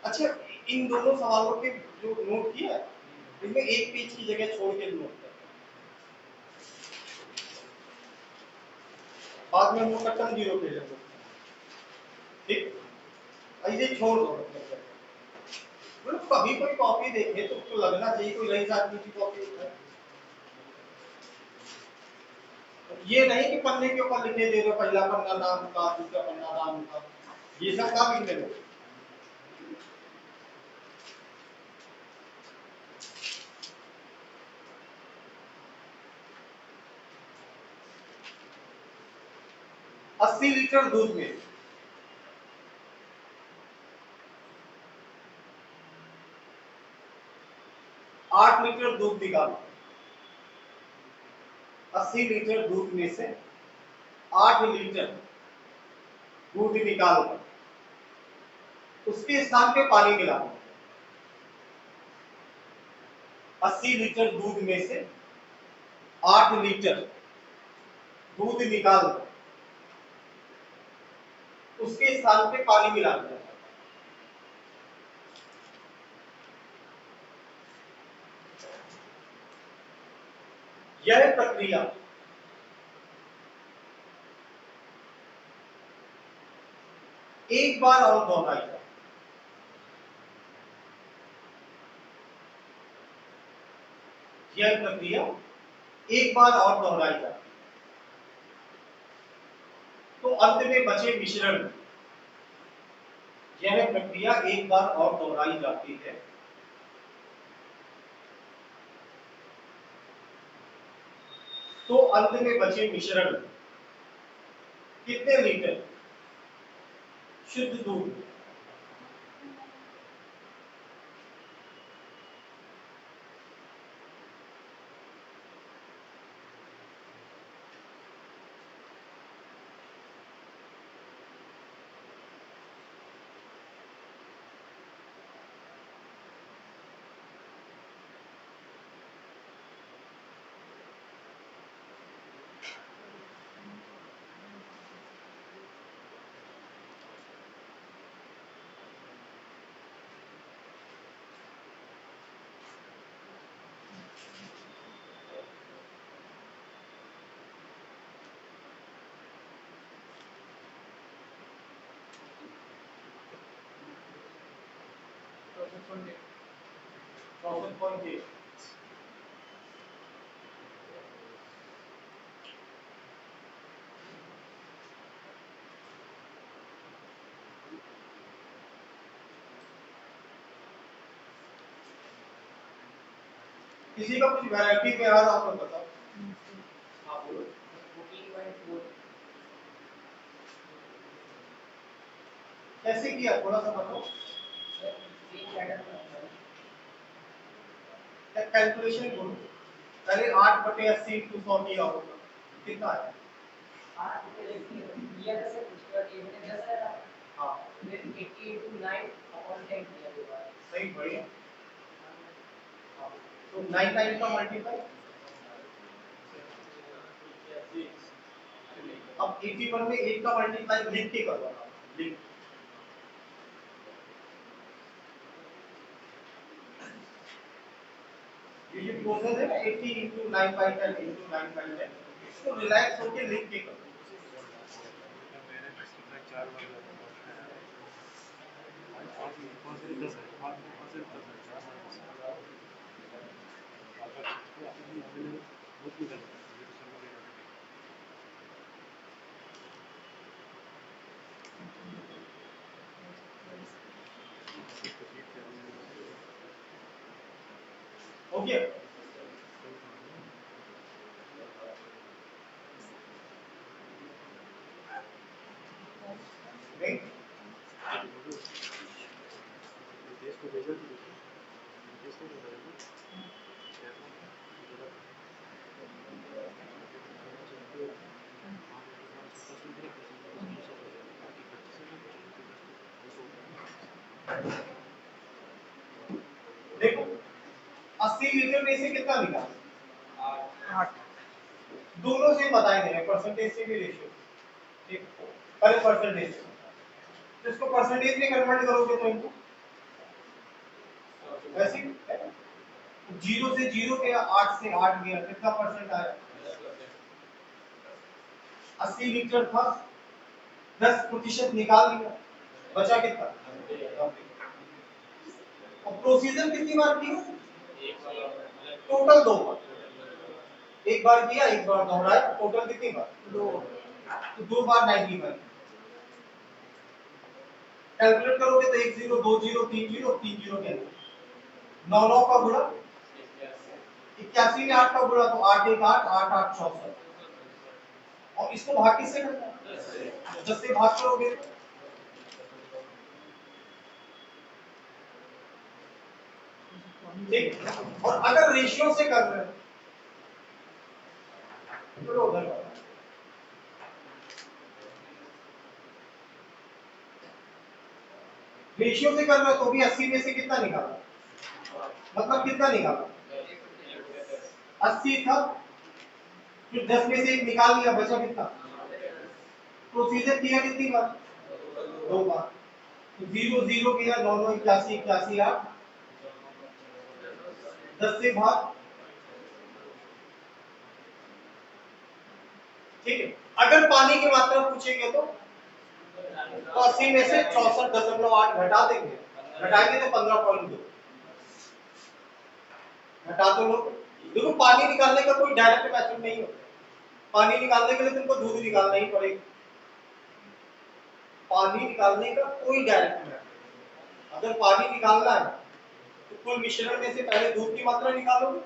अच्छा, इन दोनों सवालों के जो नोट किया इनमें एक पेज की जगह छोड़ के नोट कर, बाद में हम लोग कट्टम जीरो पे लेंगे, ठीक, ऐसे छोड़ दो। मतलब कभी कोई कॉपी देखे तो उसको लगना चाहिए कोई रईस आदमी की कॉपी है। ये नहीं कि पन्ने के ऊपर लिखे दे दो पहला पन्ना नाम का, दूसरा पन्ना नाम का, ये सब ना लिखने दो। अस्सी लीटर दूध में 8 लीटर दूध निकालो। 80 लीटर दूध में से 8 लीटर दूध निकाल कर उसके स्थान पे पानी मिला दो। 80 लीटर दूध में से 8 लीटर दूध निकाल कर उसके स्थान पे पानी मिला दो। यह प्रक्रिया एक बार और दोहराई जाए। यह प्रक्रिया एक बार और दोहराई जाए तो अंत में बचे मिश्रण, यह प्रक्रिया एक बार और दोहराई जाती है तो अंत में बचे मिश्रण कितने लीटर शुद्ध दूध किसी का कुछ वैरायटी में आ रहा हो तो बताओ। हाँ बोलो। कैसे किया थोड़ा सा बताओ। कैलकुलेशन करो, पहले 8/80 × 100 किया होगा, कितना है? हाँ, सही, बढ़िया। तो 9 का मल्टीप्लाई, अब 81 में 8 का मल्टीप्लाई लिख के करो, लिख। ये जो प्रोसेस है ना 80 × 9/10 × 9/10, इसको रिलैक्स होके लिख के करो। ओके नहीं देखो 80 लीटर में से कितना निकाला 8 दोनों से बताए दे रहे परसेंटेज से भी रेशियो ठीक पहले परसेंटेज तो इसको परसेंटेज में कन्वर्ट करोगे तो इनको वैसे जीरो से जीरो गया 8 से 8 गया कितना परसेंट आया 80 लीटर था 10% निकाल दिया बचा कितना और प्रोसीजर कितनी बार की टोटल 2 बार एक बार किया एक बार दोहराया टोटल कितनी बार 2 तो 2 बार 95 कैलकुलेट करोगे तो 1 0 2 0 3 0 3 0 के अंदर 9 9 का गुणा 81 में 8 का गुणा तो 8 1 8 8 8 64 और इसको भाग किससे करना है 10 से भाग करोगे ठीक और अगर रेशियो से कर रहे हो तो उधर रेशियो से कर रहे हो तो भी 80 में से कितना निकाला मतलब कितना निकाला 80 था फिर 10 में से एक निकाल लिया बचा कितना प्रोसीजर किया कितनी बार 2 बार तो 0 0 किया 9 9 81 81 8 10 से भाग ठीक है अगर पानी की मात्रा पूछेंगे तो 80 में से 64.8 घटा देंगे घटाएंगे तो 15.2 घटा तो लो देखो पानी निकालने का कोई डायरेक्ट मेथड नहीं होता पानी निकालने के लिए तुमको दूध निकालना ही पड़ेगा पानी निकालने का कोई डायरेक्ट मेथड अगर पानी निकालना है तो कुल मिश्रण में से पहले दूध की मात्रा निकालोगे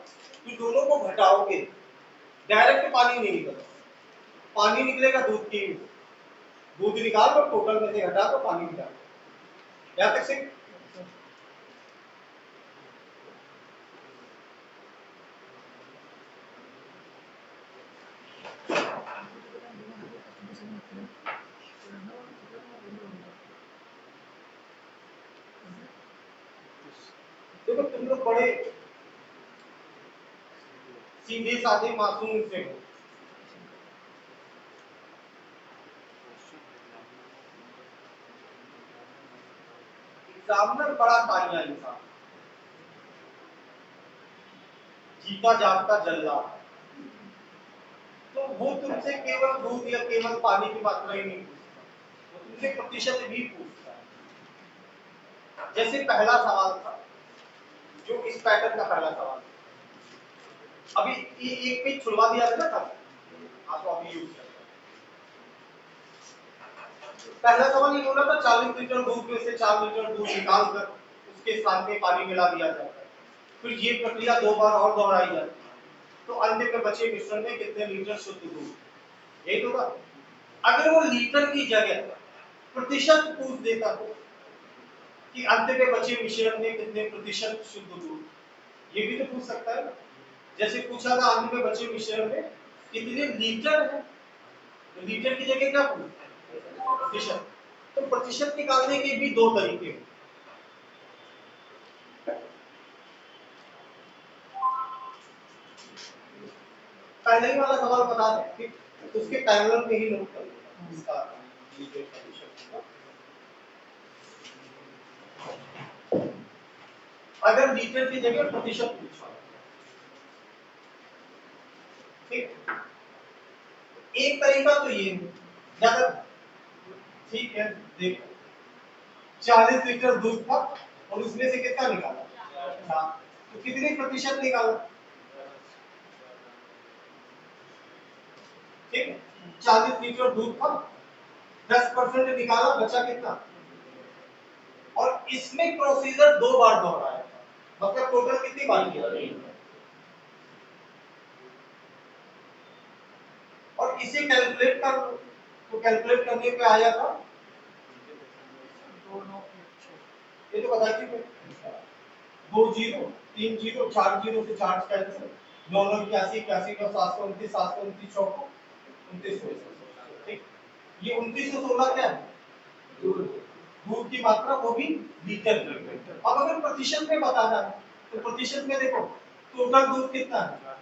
फिर दोनों को घटाओगे डायरेक्ट पानी नहीं निकलता पानी निकलेगा दूध की दूध निकाल कर टोटल में से घटा तो पानी निकाल यहाँ तक से देखो तुम लोग बड़े सीधे साधे मासूम से हो एग्जामिनर बड़ा कालिया इंसान जीता जागता जल्लाद तो वो तुमसे केवल दूध या केवल पानी की मात्रा ही नहीं पूछता वो तुमसे प्रतिशत भी पूछता है जैसे पहला सवाल था जो इस पैटर्न का पहला सवाल था अभी एक पेज छुड़वा दिया था ना था हाँ तो अभी यूज करते पहला सवाल ये बोला था 40 लीटर दूध में से 4 लीटर दूध निकाल कर उसके स्थान पे पानी मिला दिया जाता है फिर ये प्रक्रिया 2 बार और दोहराई जाती है तो अंत में बचे मिश्रण में कितने लीटर शुद्ध दूध यही तो था अगर वो लीटर की जगह प्रतिशत पूछ देता तो कि अंत में बचे मिश्रण में कितने प्रतिशत शुद्ध दूध ये भी तो पूछ सकता है जैसे पूछा था अंत में बचे मिश्रण में कितने लीटर है तो लीटर की जगह क्या पूछा प्रतिशत तो प्रतिशत निकालने के भी 2 तरीके हैं पहले ही वाला सवाल बता दें ठीक उसके पैरेलल में ही नोट कर इसका लीटर प्रतिशत अगर लीटर की जगह प्रतिशत पूछा ठीक एक तरीका तो ये ज्यादा ठीक है देखो 40 लीटर दूध था और उसमें से कितना निकाला तो कितने प्रतिशत निकाला 40 लीटर दूध था, 10% निकाला, बचा कितना? और इसमें प्रोसीजर 2 बार दोहराया, मतलब टोटल कितनी बार किया? और इसे कैलकुलेट कर लो, तो कैलकुलेट करने पे आया था, ये तो बता दीजिए, 2 जीरो 3 जीरो 4 जीरो से चार्ज कैंसिल, 9 9 81 81 9 729 729 चौको 2900, ठीक। ये 2916 क्या है? दूध की मात्रा, वो भी लीटर में। अब अगर प्रतिशत में बताना है तो प्रतिशत में देखो, टोटल दूध कितना है?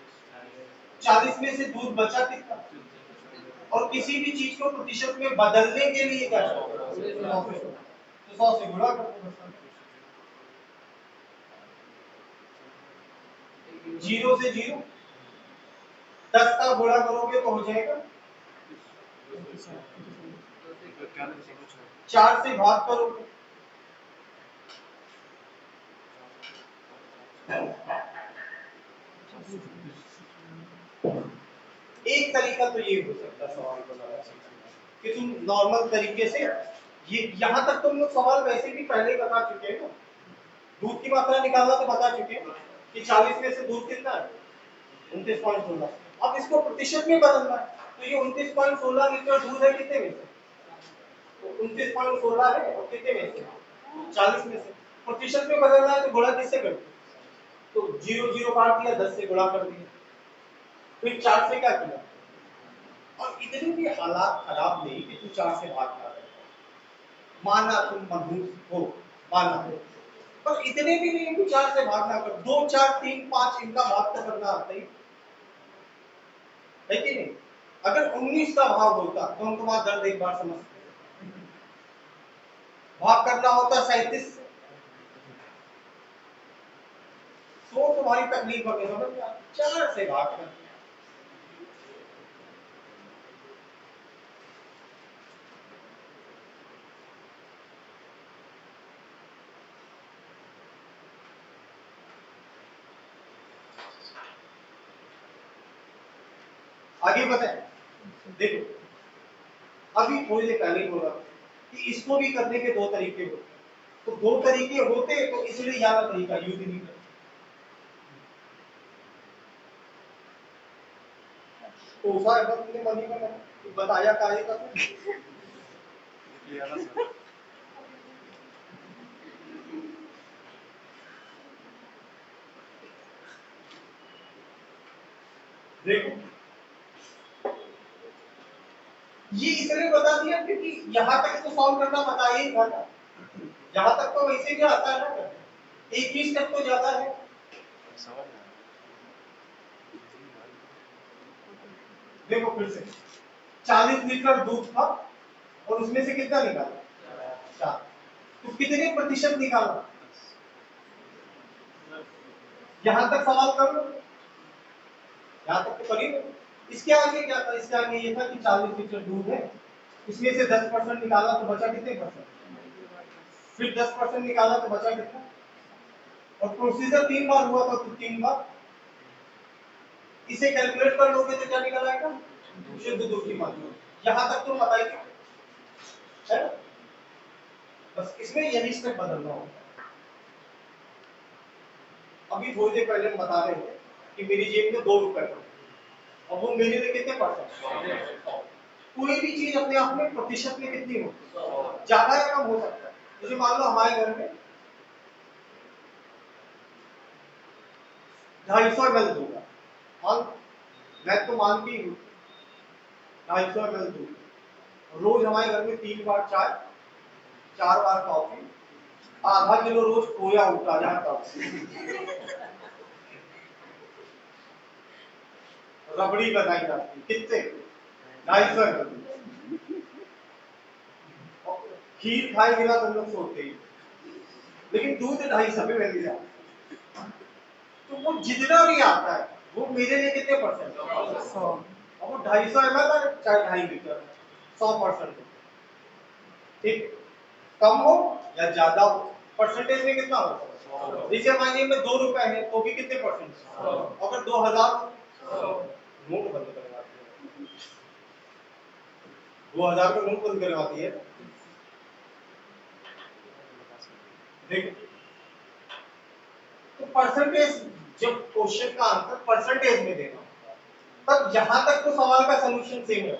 40 में से दूध बचा कितना? और किसी भी चीज को प्रतिशत में बदलने के लिए क्या चाहिए? 100 से, तो 100 से गुणा कर दो, जीरो से जीरो, 10 का गुणा करोगे तो हो जाएगा 4 से भाग करोगे, एक तरीका तो ये हो सकता है सवाल बनाने का कि तुम नॉर्मल तरीके से, ये यहाँ तक तुम लोग सवाल वैसे भी पहले ही बता चुके हैं ना, दूध की मात्रा निकालना तो बता चुके हैं कि 40 में से दूध कितना है? 29.16। अब इसको प्रतिशत में बदलना है, तो ये 29.16 लीटर दूध है कितने में से? तो 29.16 है, और कितने में से? 40 में से। प्रतिशत में बदलना है तो गुणा किससे करते? तो 0 0 काट दिया, 10 से गुणा कर दिया, फिर 4 से क्या किया? और इतने भी हालात खराब नहीं कि तू 4 से भाग ना रहे, माना तुम मनहूस हो, माना हो, पर इतने भी नहीं कि 4 से भाग ना कर, 2 4 3 5 इनका भाग तो करना आता ही है कि नहीं? अगर 19 का भाग होता तो हम तुम्हारा दर्द एक बार समझते, भाग करना होता 37 से, तो तुम्हारी तकलीफ हमें समझ में आती, 4 से भाग कर। आगे बताएं, देखो अभी थोड़ी देर पहले बोला कि इसको भी करने के 2 तरीके होते, तो 2 तरीके होते तो इसलिए ज्यादा तरीका यूज नहीं करते। तो साहब तुमने मनी में बताया कार्य का देखो, ये इसलिए बता दिया क्योंकि यहाँ तक तो सॉल्व करना पता ही था ना, यहाँ तक तो वैसे भी आता है ना, 21 तक तो ज्यादा है। देखो फिर से 40 लीटर दूध था और उसमें से कितना निकाला? 4, तो कितने प्रतिशत निकाला? यहाँ तक सवाल कर लो, यहाँ तक तो करिए। इसके आगे क्या था? इसके आगे ये था कि 40 लीटर दूध है, इसमें से 10% निकाला तो बचा कितने परसेंट? फिर 10% निकाला तो बचा कितना? और प्रोसीजर 3 बार हुआ था तो 3 बार, इसे कैलकुलेट कर लोगे तो क्या निकल आएगा? शुद्ध दूध की मात्रा। यहाँ तक तो पता ही है ना? बस इसमें यही स्टेप बदलना होगा। अभी थोड़ी देर पहले हम बता रहे थे कि मेरी जेब में 2 रुपए थे, और वो मेरे लिए कितने परसेंट? कोई भी चीज अपने आप में प्रतिशत में कितनी हो, ज्यादा या कम हो सकता है। जैसे मान लो हमारे घर में 250 ml दूध है, मान मैं तो मानती हूँ 250 ml दूध, रोज हमारे घर में 3 बार चाय, 4 बार कॉफी, आधा किलो रोज खोया उठा जाता है, रबड़ी बनाई जाती है, कितने? 250 ml। खीर खाए बिना तुम लोग सोते ही, लेकिन दूध 250 में मिल गया, तो वो जितना भी आता है वो मेरे लिए कितने परसेंट? 100। अब वो 250 ml है चाहे 2.5 लीटर, 100%। ठीक, कम हो या ज्यादा हो, परसेंटेज में कितना हो? जैसे मानिए में 2 रुपए है तो भी कितने परसेंट? अगर 2000 नोट बंद करवा दिया, 2000 का नोट बंद करवाती है। देखो तो परसेंटेज, जब क्वेश्चन का आंसर परसेंटेज में देना होता है तब यहां तक तो सवाल का सॉल्यूशन सेम है,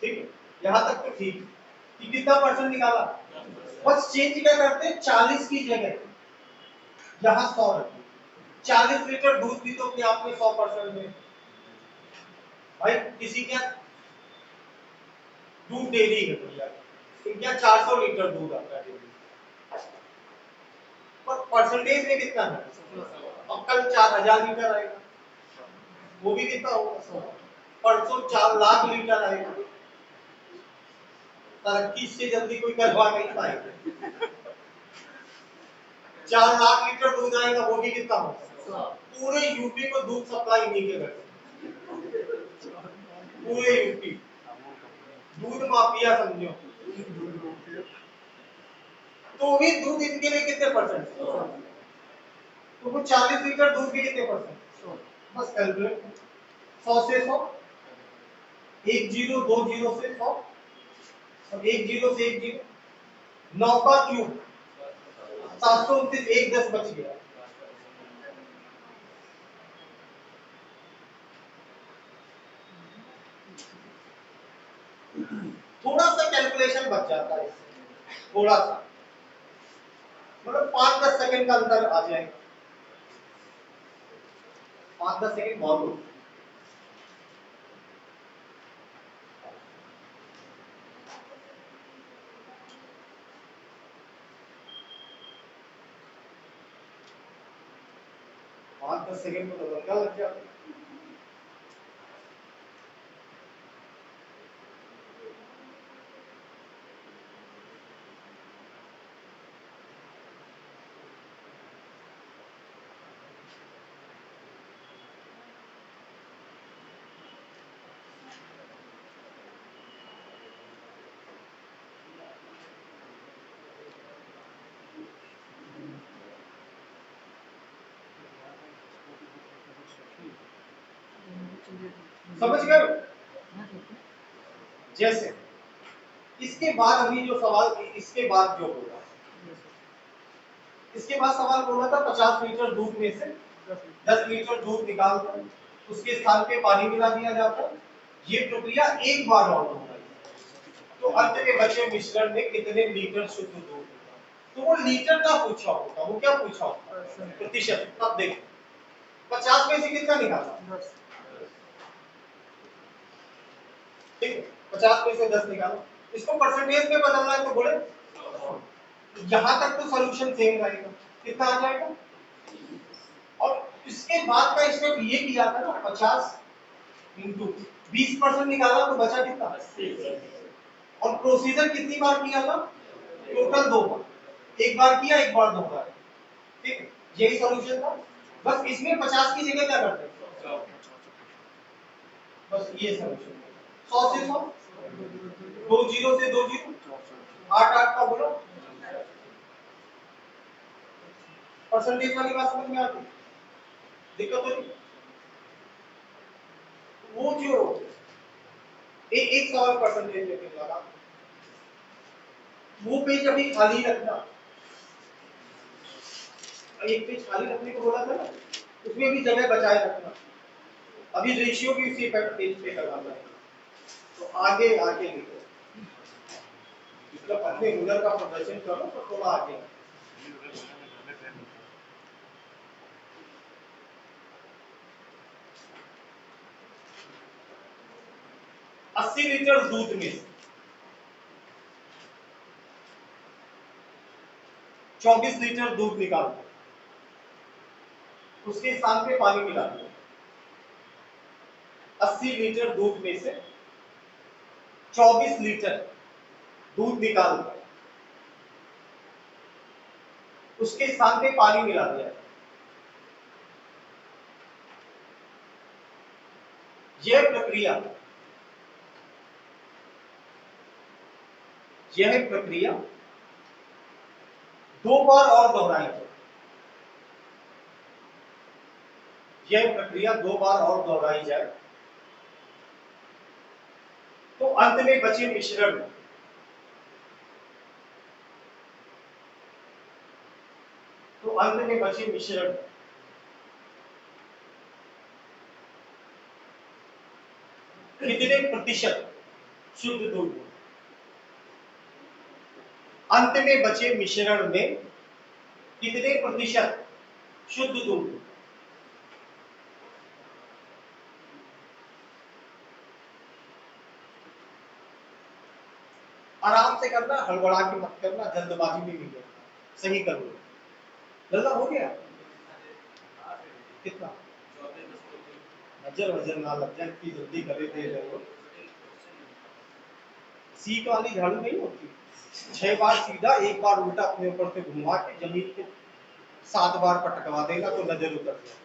ठीक है, यहां तक तो ठीक कि कितना परसेंट निकाला, बस चेंज क्या करते हैं 40 की जगह यहां 100 रखते, 40 लीटर दूध भी तो अपने आप में 100% में भाई, किसी क्या दूध डेयरी है भैया, इनका 400 लीटर दूध आता है डेली, पर परसेंटेज में कितना है, अब कल 4000 लीटर आएगा, वो भी कितना होगा, परसों 4 लाख लीटर आएगा, तरक्की से जल्दी कोई करवा नहीं पाएगा, 4 लाख लीटर दूध आएगा, वो भी कितना होगा, पूरे यूपी को दूध सप्लाई नहीं के करते, पूरे यूपी दूध माफिया समझो, तो भी दूध इनके लिए कितने परसेंट, तो वो 40 लीटर दूध के कितने परसेंट, बस कैलकुलेट 100 से 100, 1 जीरो 2 जीरो से 100, और 1 जीरो से 1 जीरो, 9 का क्यूब 729, 1 10 बच गया, थोड़ा सा कैलकुलेशन बच जाता है इससे, थोड़ा सा मतलब 5-10 सेकंड का अंतर आ जाएगा, 5-10 सेकंड बहुत होता है। 5-10 सेकंड में तो लगा लग जाता है। समझ गए, जैसे इसके बाद अभी जो सवाल, इसके बाद जो होगा, इसके बाद सवाल बोला था 50 लीटर दूध में से 10 लीटर दूध निकाल कर उसके स्थान पे पानी मिला दिया जाता है, ये प्रक्रिया एक बार और होगी, तो अंत में बचे मिश्रण में कितने लीटर शुद्ध दूध होगा, तो वो लीटर का पूछा होगा, वो क्या पूछा होगा, प्रतिशत, अब देखो 50 में से कितना निकाला, ठीक है, 50 में से 10 निकालो, इसको परसेंटेज में बदलना है तो बोले यहां तक तो सॉल्यूशन सेम रहेगा, कितना आ जाएगा, और इसके बाद का स्टेप ये किया था ना 50 इंटू 20% निकाला तो बचा कितना, और प्रोसीजर कितनी बार किया था, टोटल 2 बार, एक बार किया, एक बार 2 बार, ठीक है, यही सॉल्यूशन था, बस इसमें 50 की जगह क्या करते हैं, बस ये सॉल्यूशन 100 से 100, 2 जीरो से 2 जीरो, 8 8 का बोलो, परसेंटेज वाली बात समझ में आती, दिक्कत हो रही, वो जो एक सवाल परसेंटेज लेके लगा, वो पेज अभी खाली रखना, एक पेज खाली रखने को बोला था ना, उसमें भी जगह बचाए रखना, अभी रेशियो भी उसी पेज पे करवाना है, तो आगे आगे लिखो, मतलब अपने हुनर का प्रदर्शन करो तो थोड़ा आगे, 80 लीटर दूध में 24 लीटर दूध निकाल दो, उसके स्थान पे पानी मिला दो, 80 लीटर दूध में से 24 लीटर दूध निकाल दो, उसके स्थान पे पानी मिला दिया, यह प्रक्रिया 2 बार और दोहराई जाए, यह प्रक्रिया 2 बार और दोहराई जाए, तो अंत में बचे मिश्रण कितने प्रतिशत शुद्ध दूध? अंत में बचे मिश्रण में कितने प्रतिशत शुद्ध दूध? आराम से करना, हड़बड़ा के मत करना, जल्दबाजी में नहीं करना, सही करो। जल्दा हो गया कितना? नजर ना लग जाए कि जल्दी करे दे रहे हो। सीट वाली झाड़ू नहीं होती, 6 बार सीधा 1 बार उल्टा अपने ऊपर से घुमा के जमीन पे 7 बार पटकवा देगा तो नजर उतर जाएगी।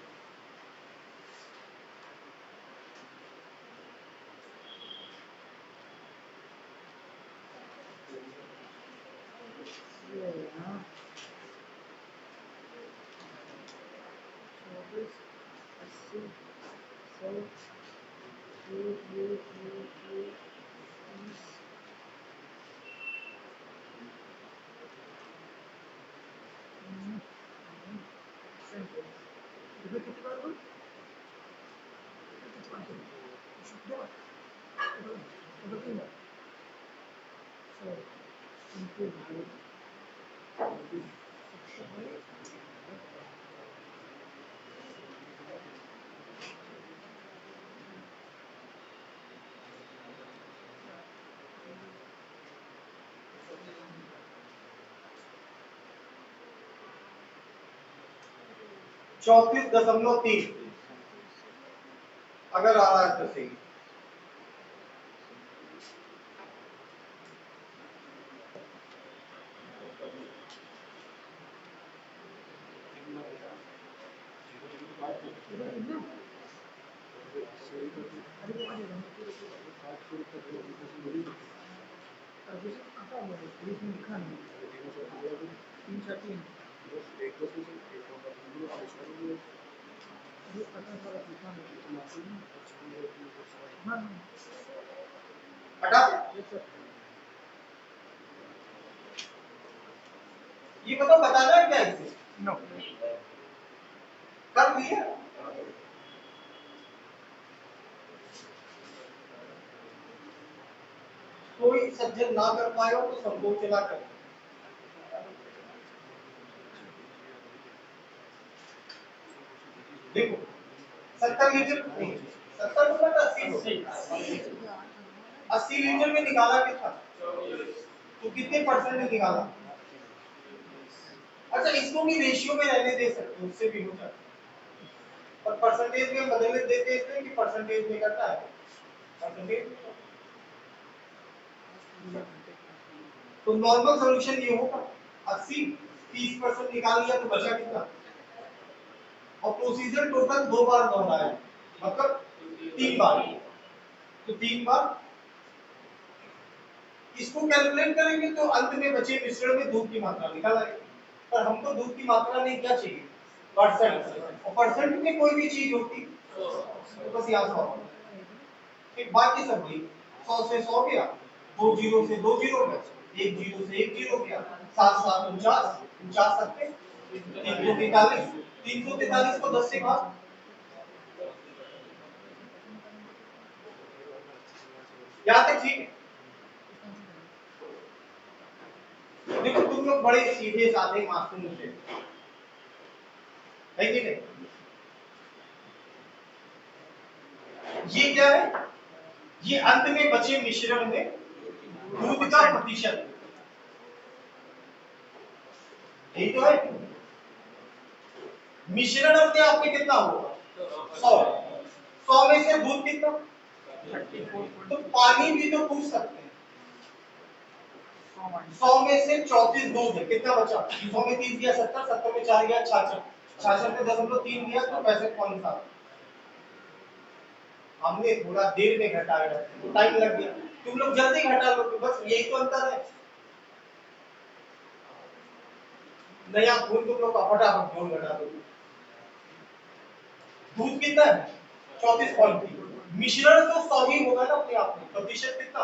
चौतीस 34.3 अगर आ रहा है तो सही। हटा ये बताना है क्या इसे? नो कर दिया। कोई सज्जन ना कर पाए हो तो संकोच ना कर। देखो 70 लीटर नहीं, 70 में 80 लीटर में निकाला कितना? तो कितने परसेंट निकाला? अच्छा इसको भी रेशियो में रहने दे सकते हो, उससे भी हो जाता है। और परसेंटेज में बदलने देते हैं कि परसेंटेज में करता है परसेंटेज। तो नॉर्मल सॉल्यूशन ये होगा 80 30% निकाल लिया तो बचा कितना? और प्रोसीजर टोटल 2 बार दोहराया, मतलब 3 बार। तो 3 बार इसको कैलकुलेट करेंगे तो अंत में बचे मिश्रण में दूध की मात्रा निकाल आएगी। पर हमको दूध की मात्रा नहीं क्या चाहिए? परसेंट। और परसेंट में कोई भी चीज होती तो बस यहाँ 100 फिर बाकी सब वही 100 से 100 गया, 2 जीरो से 2 जीरो गया, 1 जीरो से 1 जीरो गया, 7 7 49 49 सत्ते 343 343 को 10 से भाग। यहाँ तक ठीक है। देखो तुम लोग बड़े सीधे साधे मासूम थे, है कि नहीं? ये क्या है? ये अंत में बचे मिश्रण में दूध का प्रतिशत, यही तो है। मिश्रण अपने आप में कितना होगा? 100 100 में से दूध कितना? तो पानी भी तो पूछ सकते हैं। 100 में से 34 दूध है, कितना बचा? 100 में 30 गया 70, 70 में 4 गया 66, 66 में 0.3 गया तो 65.7। हमने थोड़ा देर में घटाया तो टाइम लग गया, तुम लोग जल्दी घटा लो, बस यही तो अंतर है। नया खून तुम लोग का फटाफट जोड़ घटा दो। दूध कितना है? 34.3 मिश्रण तो 100 ही होगा ना अपने आप में, प्रतिशत कितना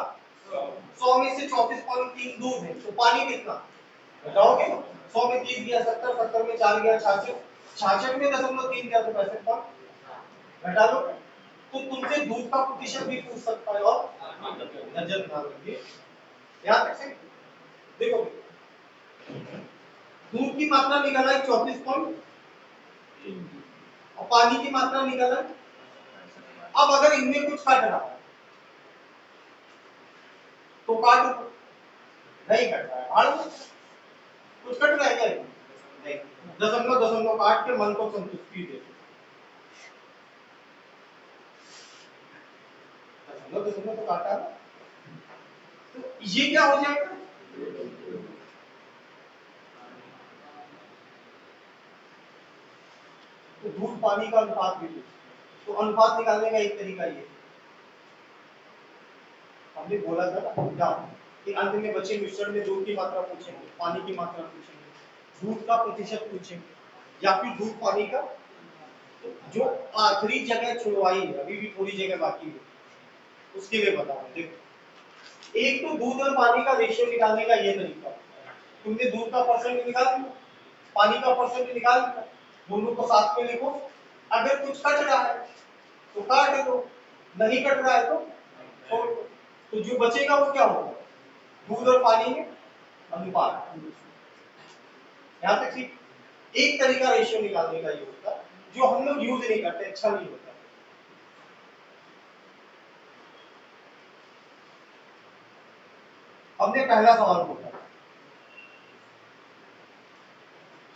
100 में से 34.3 दूध है, तो पानी कितना बताओगे? 100 में 30 गया 70, 70 में 4 गया 66, 66 में 0.3 गया तो 65 घटा लो। तो तुमसे दूध का प्रतिशत भी पूछ सकता है और नजर ना रखिए, याद रखें। देखो दूध की मात्रा निकाला है 34 और पानी की मात्रा निकाला है। अब अगर इनमें कुछ कट रहा है तो काट दो, नहीं कट रहा है हार दो। कुछ कट रहा है क्या? नहीं, दशमलव दशमलव काट के मन को संतुष्टि दे दो। दशमलव दशमलव तो काटा है, तो ये क्या हो जाएगा? तो दूध पानी का अनुपात भी तो अनुपात निकालने का एक तरीका ये हमने बोला था ना क्या कि अंत में बचे मिश्रण में दूध की मात्रा पूछेंगे, पानी की मात्रा पूछेंगे, दूध का प्रतिशत पूछेंगे या फिर दूध पानी का। तो जो आखिरी जगह छुड़वाई है, अभी भी थोड़ी जगह बाकी है, उसके लिए बता रहा हूं। देखो एक तो दूध और पानी का रेशियो निकालने का ये तरीका, तुमने दूध का परसेंट निकाल दिया, पानी का परसेंट निकाल दिया, दोनों को साथ में लिखो। अगर कुछ कट रहा है तो काट दो, नहीं कट रहा है तो छोड़ दो। तो जो बचेगा वो क्या होगा? दूध और पानी में अनुपात। यहाँ तक ठीक। एक तरीका रेशियो निकालने का ये होता है जो हम लोग यूज नहीं करते, अच्छा नहीं होता। हमने पहला सवाल पूछा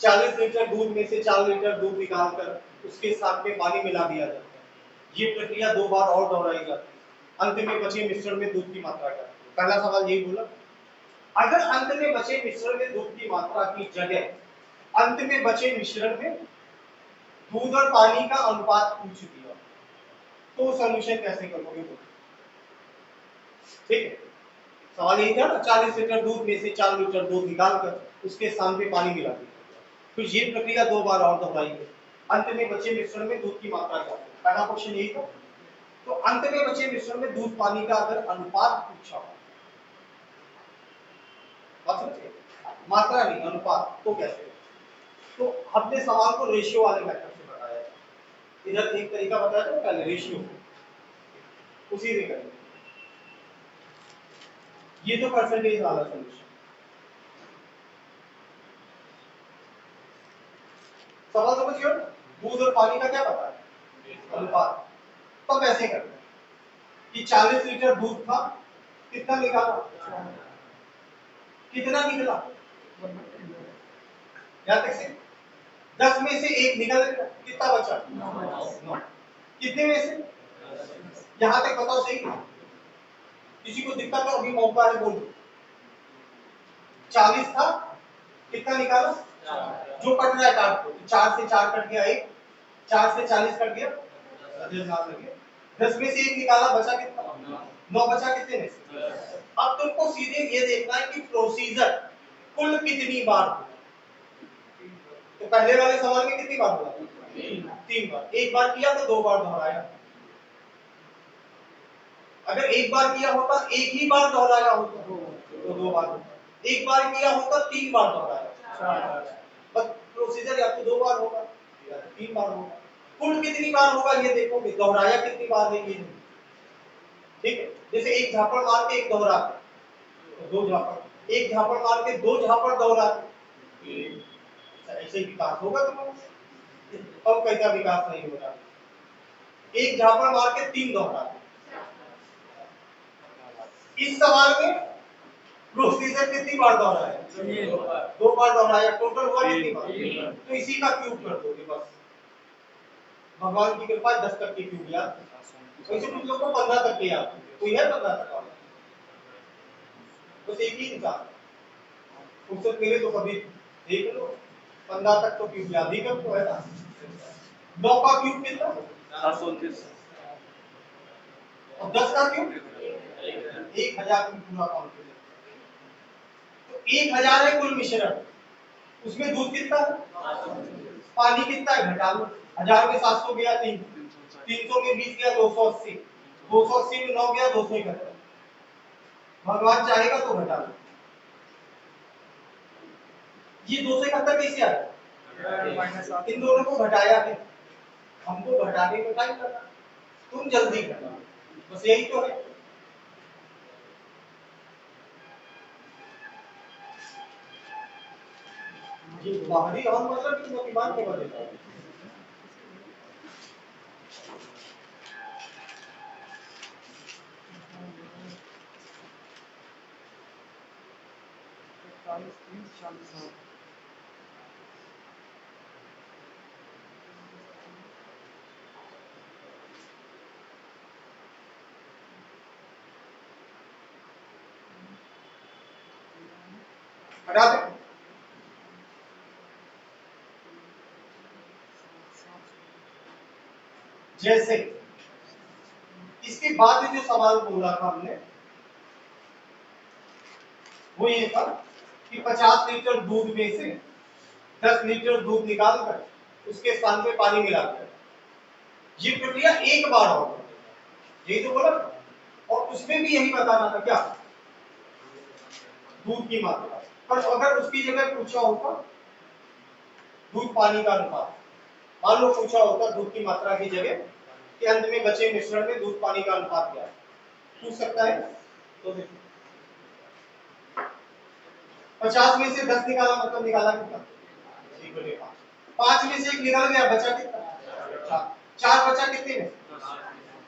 40 लीटर दूध में से 4 लीटर दूध निकालकर उसके साथ में पानी मिला दिया जाता है। ये प्रक्रिया 2 बार और दोहराई जाती है। अंत में बचे मिश्रण में दूध की मात्रा क्या? पहला सवाल यही बोला, अगर अंत में बचे मिश्रण में दूध की मात्रा की जगह अंत में बचे मिश्रण में दूध और पानी का अनुपात पूछ दिया तो सॉल्यूशन कैसे करोगे? ठीक है, सवाल यही था ना, 40 लीटर दूध में से 4 लीटर दूध निकालकर उसके स्थान पे पानी मिला दिया। तो ये प्रक्रिया 2 बार और दोहराई गई। अंत में बचे मिश्रण में दूध की मात्रा क्या? पहला क्वेश्चन यही था। तो अंत में बचे मिश्रण में दूध पानी का अगर अनुपात पूछा हो, मात्रा नहीं अनुपात, तो कैसे? तो हमने सवाल को रेशियो वाले मेथड से बताया। इधर एक तरीका बताया था पहले रेशियो, उसी से करेंगे। ये तो परसेंटेज वाला सॉल्यूशन। सवाल समझिए, दूध और पानी का क्या पता है? अनुपात। तब ऐसे करते हैं कि 40 लीटर दूध था, कितना निकाला? कितना निकला? यहाँ तक से 10 में से 1 निकल गया, कितना बचा? 9। कितने में से? यहाँ तक बताओ सही। किसी को दिक्कत है? अभी मौका है, बोलो। 40 था, कितना निकाला? जो कट रहा है काट दो, 4 से 4 कट गया 1, 4 से 40 कट गया 10 में से 1 निकाला, बचा कितना? 9 बचा कितने में से? अब तुमको सीधे ये देखना है कि प्रोसीजर कुल कितनी बार हुआ। तो पहले वाले सवाल में कितनी बार हुआ? 3 बार। एक बार किया तो 2 बार दोहराया। अगर एक बार किया होता, एक ही बार दोहराया होता तो 2 बार होता। एक बार किया होता 3 बार दोहराया, बस प्रोसीजर या तो 2 बार होगा या 3 बार होगा। कुल कितनी बार होगा ये देखोगे, दोहराया कितनी बार है ये। ठीक है, जैसे एक झापड़ मार के एक दोहरा तो 2 झापड़, एक झापड़ मार के 2 झापड़ दोहरा, ऐसे ही विकास होगा तुम्हारा। अब कैसा विकास नहीं हो रहा? एक झापड़ मार के 3 दोहरा। इस सवाल में प्रोसीजर कितनी बार दोहराया? 2 बार दोहराया, टोटल हुआ कितनी बार? तो इसी का क्यूब कर दोगे बस। भगवान की कृपा 10 तक की क्यूब याद, वैसे कुछ लोगों को 15 तक के याद, कोई है 15 तक वाला? बस एक ही इंसान, उससे पहले तो कभी देख लो 15 तक तो क्यूब याद ही कर तो है ना। 9 का क्यूब कितना? 729। और 10 का क्यूब 1000 में पूरा कॉन्फिडेंस। तो 1000 है कुल मिश्रण, उसमें दूध कितना है? पानी कितना है? घटा लो। 1000 में 700 गया 300, 300 में 20 गया 280, 280 में 9 गया 271। भगवान चाहेगा तो घटा लो। ये 271 कैसे आया? इन दोनों को घटाया है, हमको घटाने में टाइम लगा, तुम जल्दी घटाओ, बस यही तो है। ये बाहरी और मतलब कि दिमाग को बदलता है। हटा दे। जैसे इसके बाद जो सवाल बोला था हमने वो ये था कि 50 लीटर दूध में से 10 लीटर दूध निकालकर उसके स्थान पे पानी मिलाकर ये प्रक्रिया एक बार और यही तो बोला था। और उसमें भी यही बताना था क्या, दूध की मात्रा। पर अगर उसकी जगह पूछा होता दूध पानी का अनुपात, मान लो पूछा होता दूध की मात्रा की जगह कि अंत में बचे मिश्रण में दूध पानी का अनुपात क्या है, पूछ सकता है। तो देखो 50 में से 10 निकाला मतलब निकाला कितना, 5 में से 1 निकल गया, बचा कितना, 4 बचा कितने में।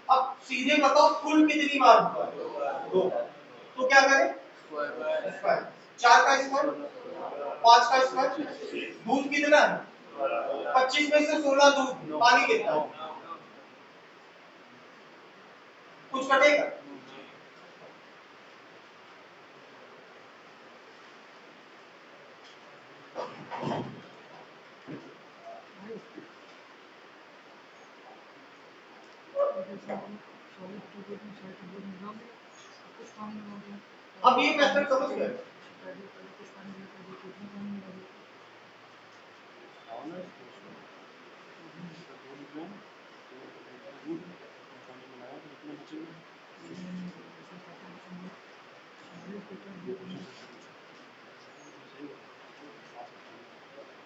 अब सीधे बताओ कुल कितनी बार हुआ है, 2। तो क्या करें, स्क्वायर, 4 का स्क्वायर 5 का स्क्वायर। दूध कितना है, 25 में से 16 दूध, पानी कितना, कुछ कटेगा। अब ये मेथड समझ गए।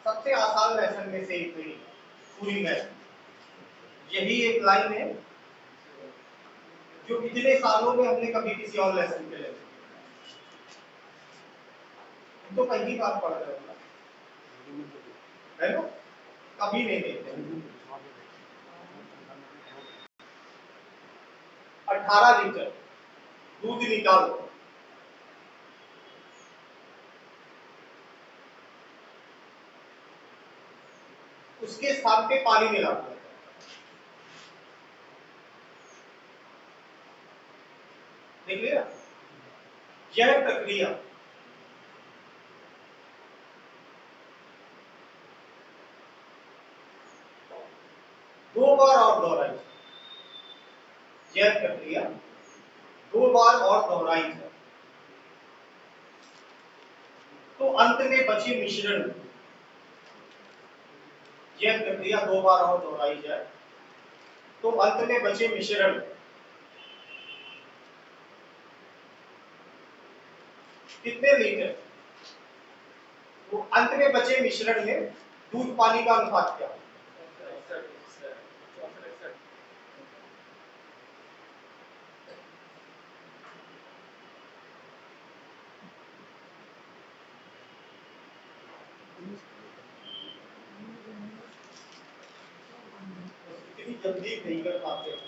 सबसे आसान लेसन में से एक पूरी मैथ, यही एक लाइन है जो पिछले सालों में हमने कभी किसी और लेसन पे ले, तो पहली बार पढ़ रहे हो है ना, कभी नहीं देखते। 18 लीटर दूध निकालो, उसके स्थान पे पानी मिला दो। देख लिया, यह प्रक्रिया दो बार और दोहराई, यह प्रक्रिया 2 बार और दोहराई है, तो अंत में बचे मिश्रण में यह प्रक्रिया 2 बार और दोहराई जाए, तो अंत में बचे मिश्रण कितने लीटर, तो अंत में बचे मिश्रण में दूध पानी का अनुपात क्या है। इतनी जल्दी नहीं कर पाते हैं।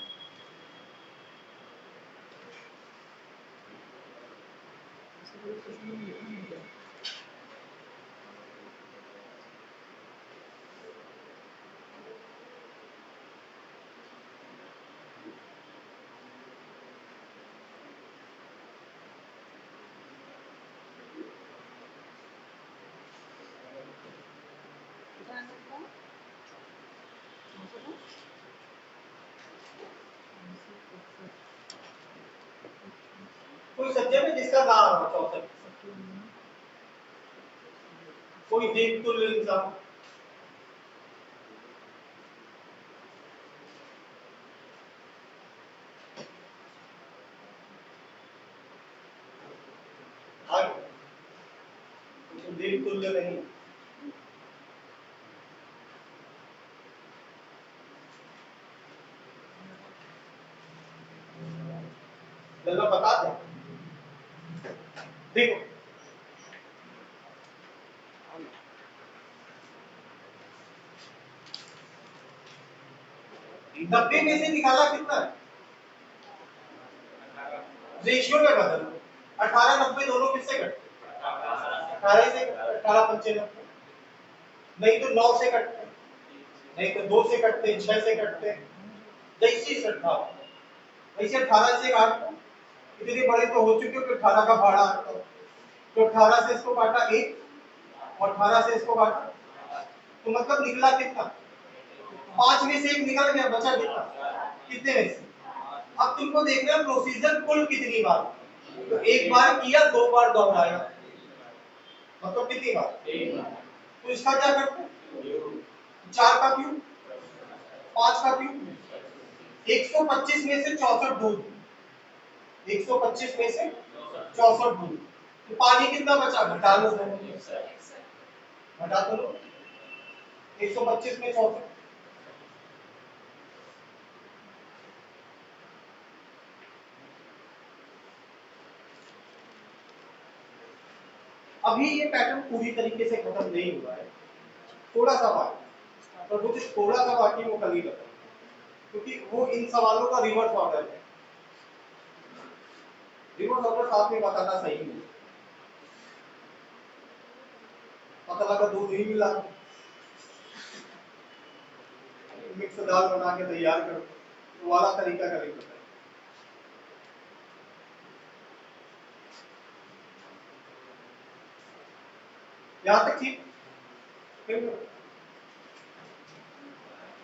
कोई सज्जन है जिसका नाम है 64, कोई देवतुल्य इंसान, देव तुल्य नहीं। जरा बता दे, देखो 90 में से निकाला कितना है, रेशियो में बदल 18 90 दोनों किससे कटते, 18 से 18 पंचे 90, नहीं तो 9 से कटते, नहीं तो 2 से कटते, 6 से कटते, जैसी श्रद्धा वैसे 18 से काट, इतने बड़े तो हो चुके हो कि 18 का भाड़ा आता है, तो 18 से इसको काटा 1 और 18 से इसको काटा, तो मतलब निकला कितना, 5 में से 1 निकल गया, बचा कितना, कितने में से। अब तुमको देखना है प्रोसीजर कुल कितनी बार, तो एक बार किया, 2 बार दोहराया, मतलब कितनी बार, तो इसका क्या करते हैं, 4 का क्यूब, 5 का क्यूब, 125 में से 64 दूध, 125 में से 64 दूध, तो पानी कितना बचा, घटा लो, घटा दो 125 में 64, अभी ये पैटर्न पूरी तरीके से खत्म नहीं हुआ है, थोड़ा सा बाकी, और वो जो थोड़ा सा बाकी वो कल ही बताऊंगा, क्योंकि वो इन सवालों का रिवर्स ऑर्डर है, रिवर्स ऑर्डर साथ में बताना सही नहीं, पता लगा दूध नहीं मिला, मिक्स दाल बना के तैयार करो, तो वाला तरीका का नहीं पता। यहाँ तक ठीक,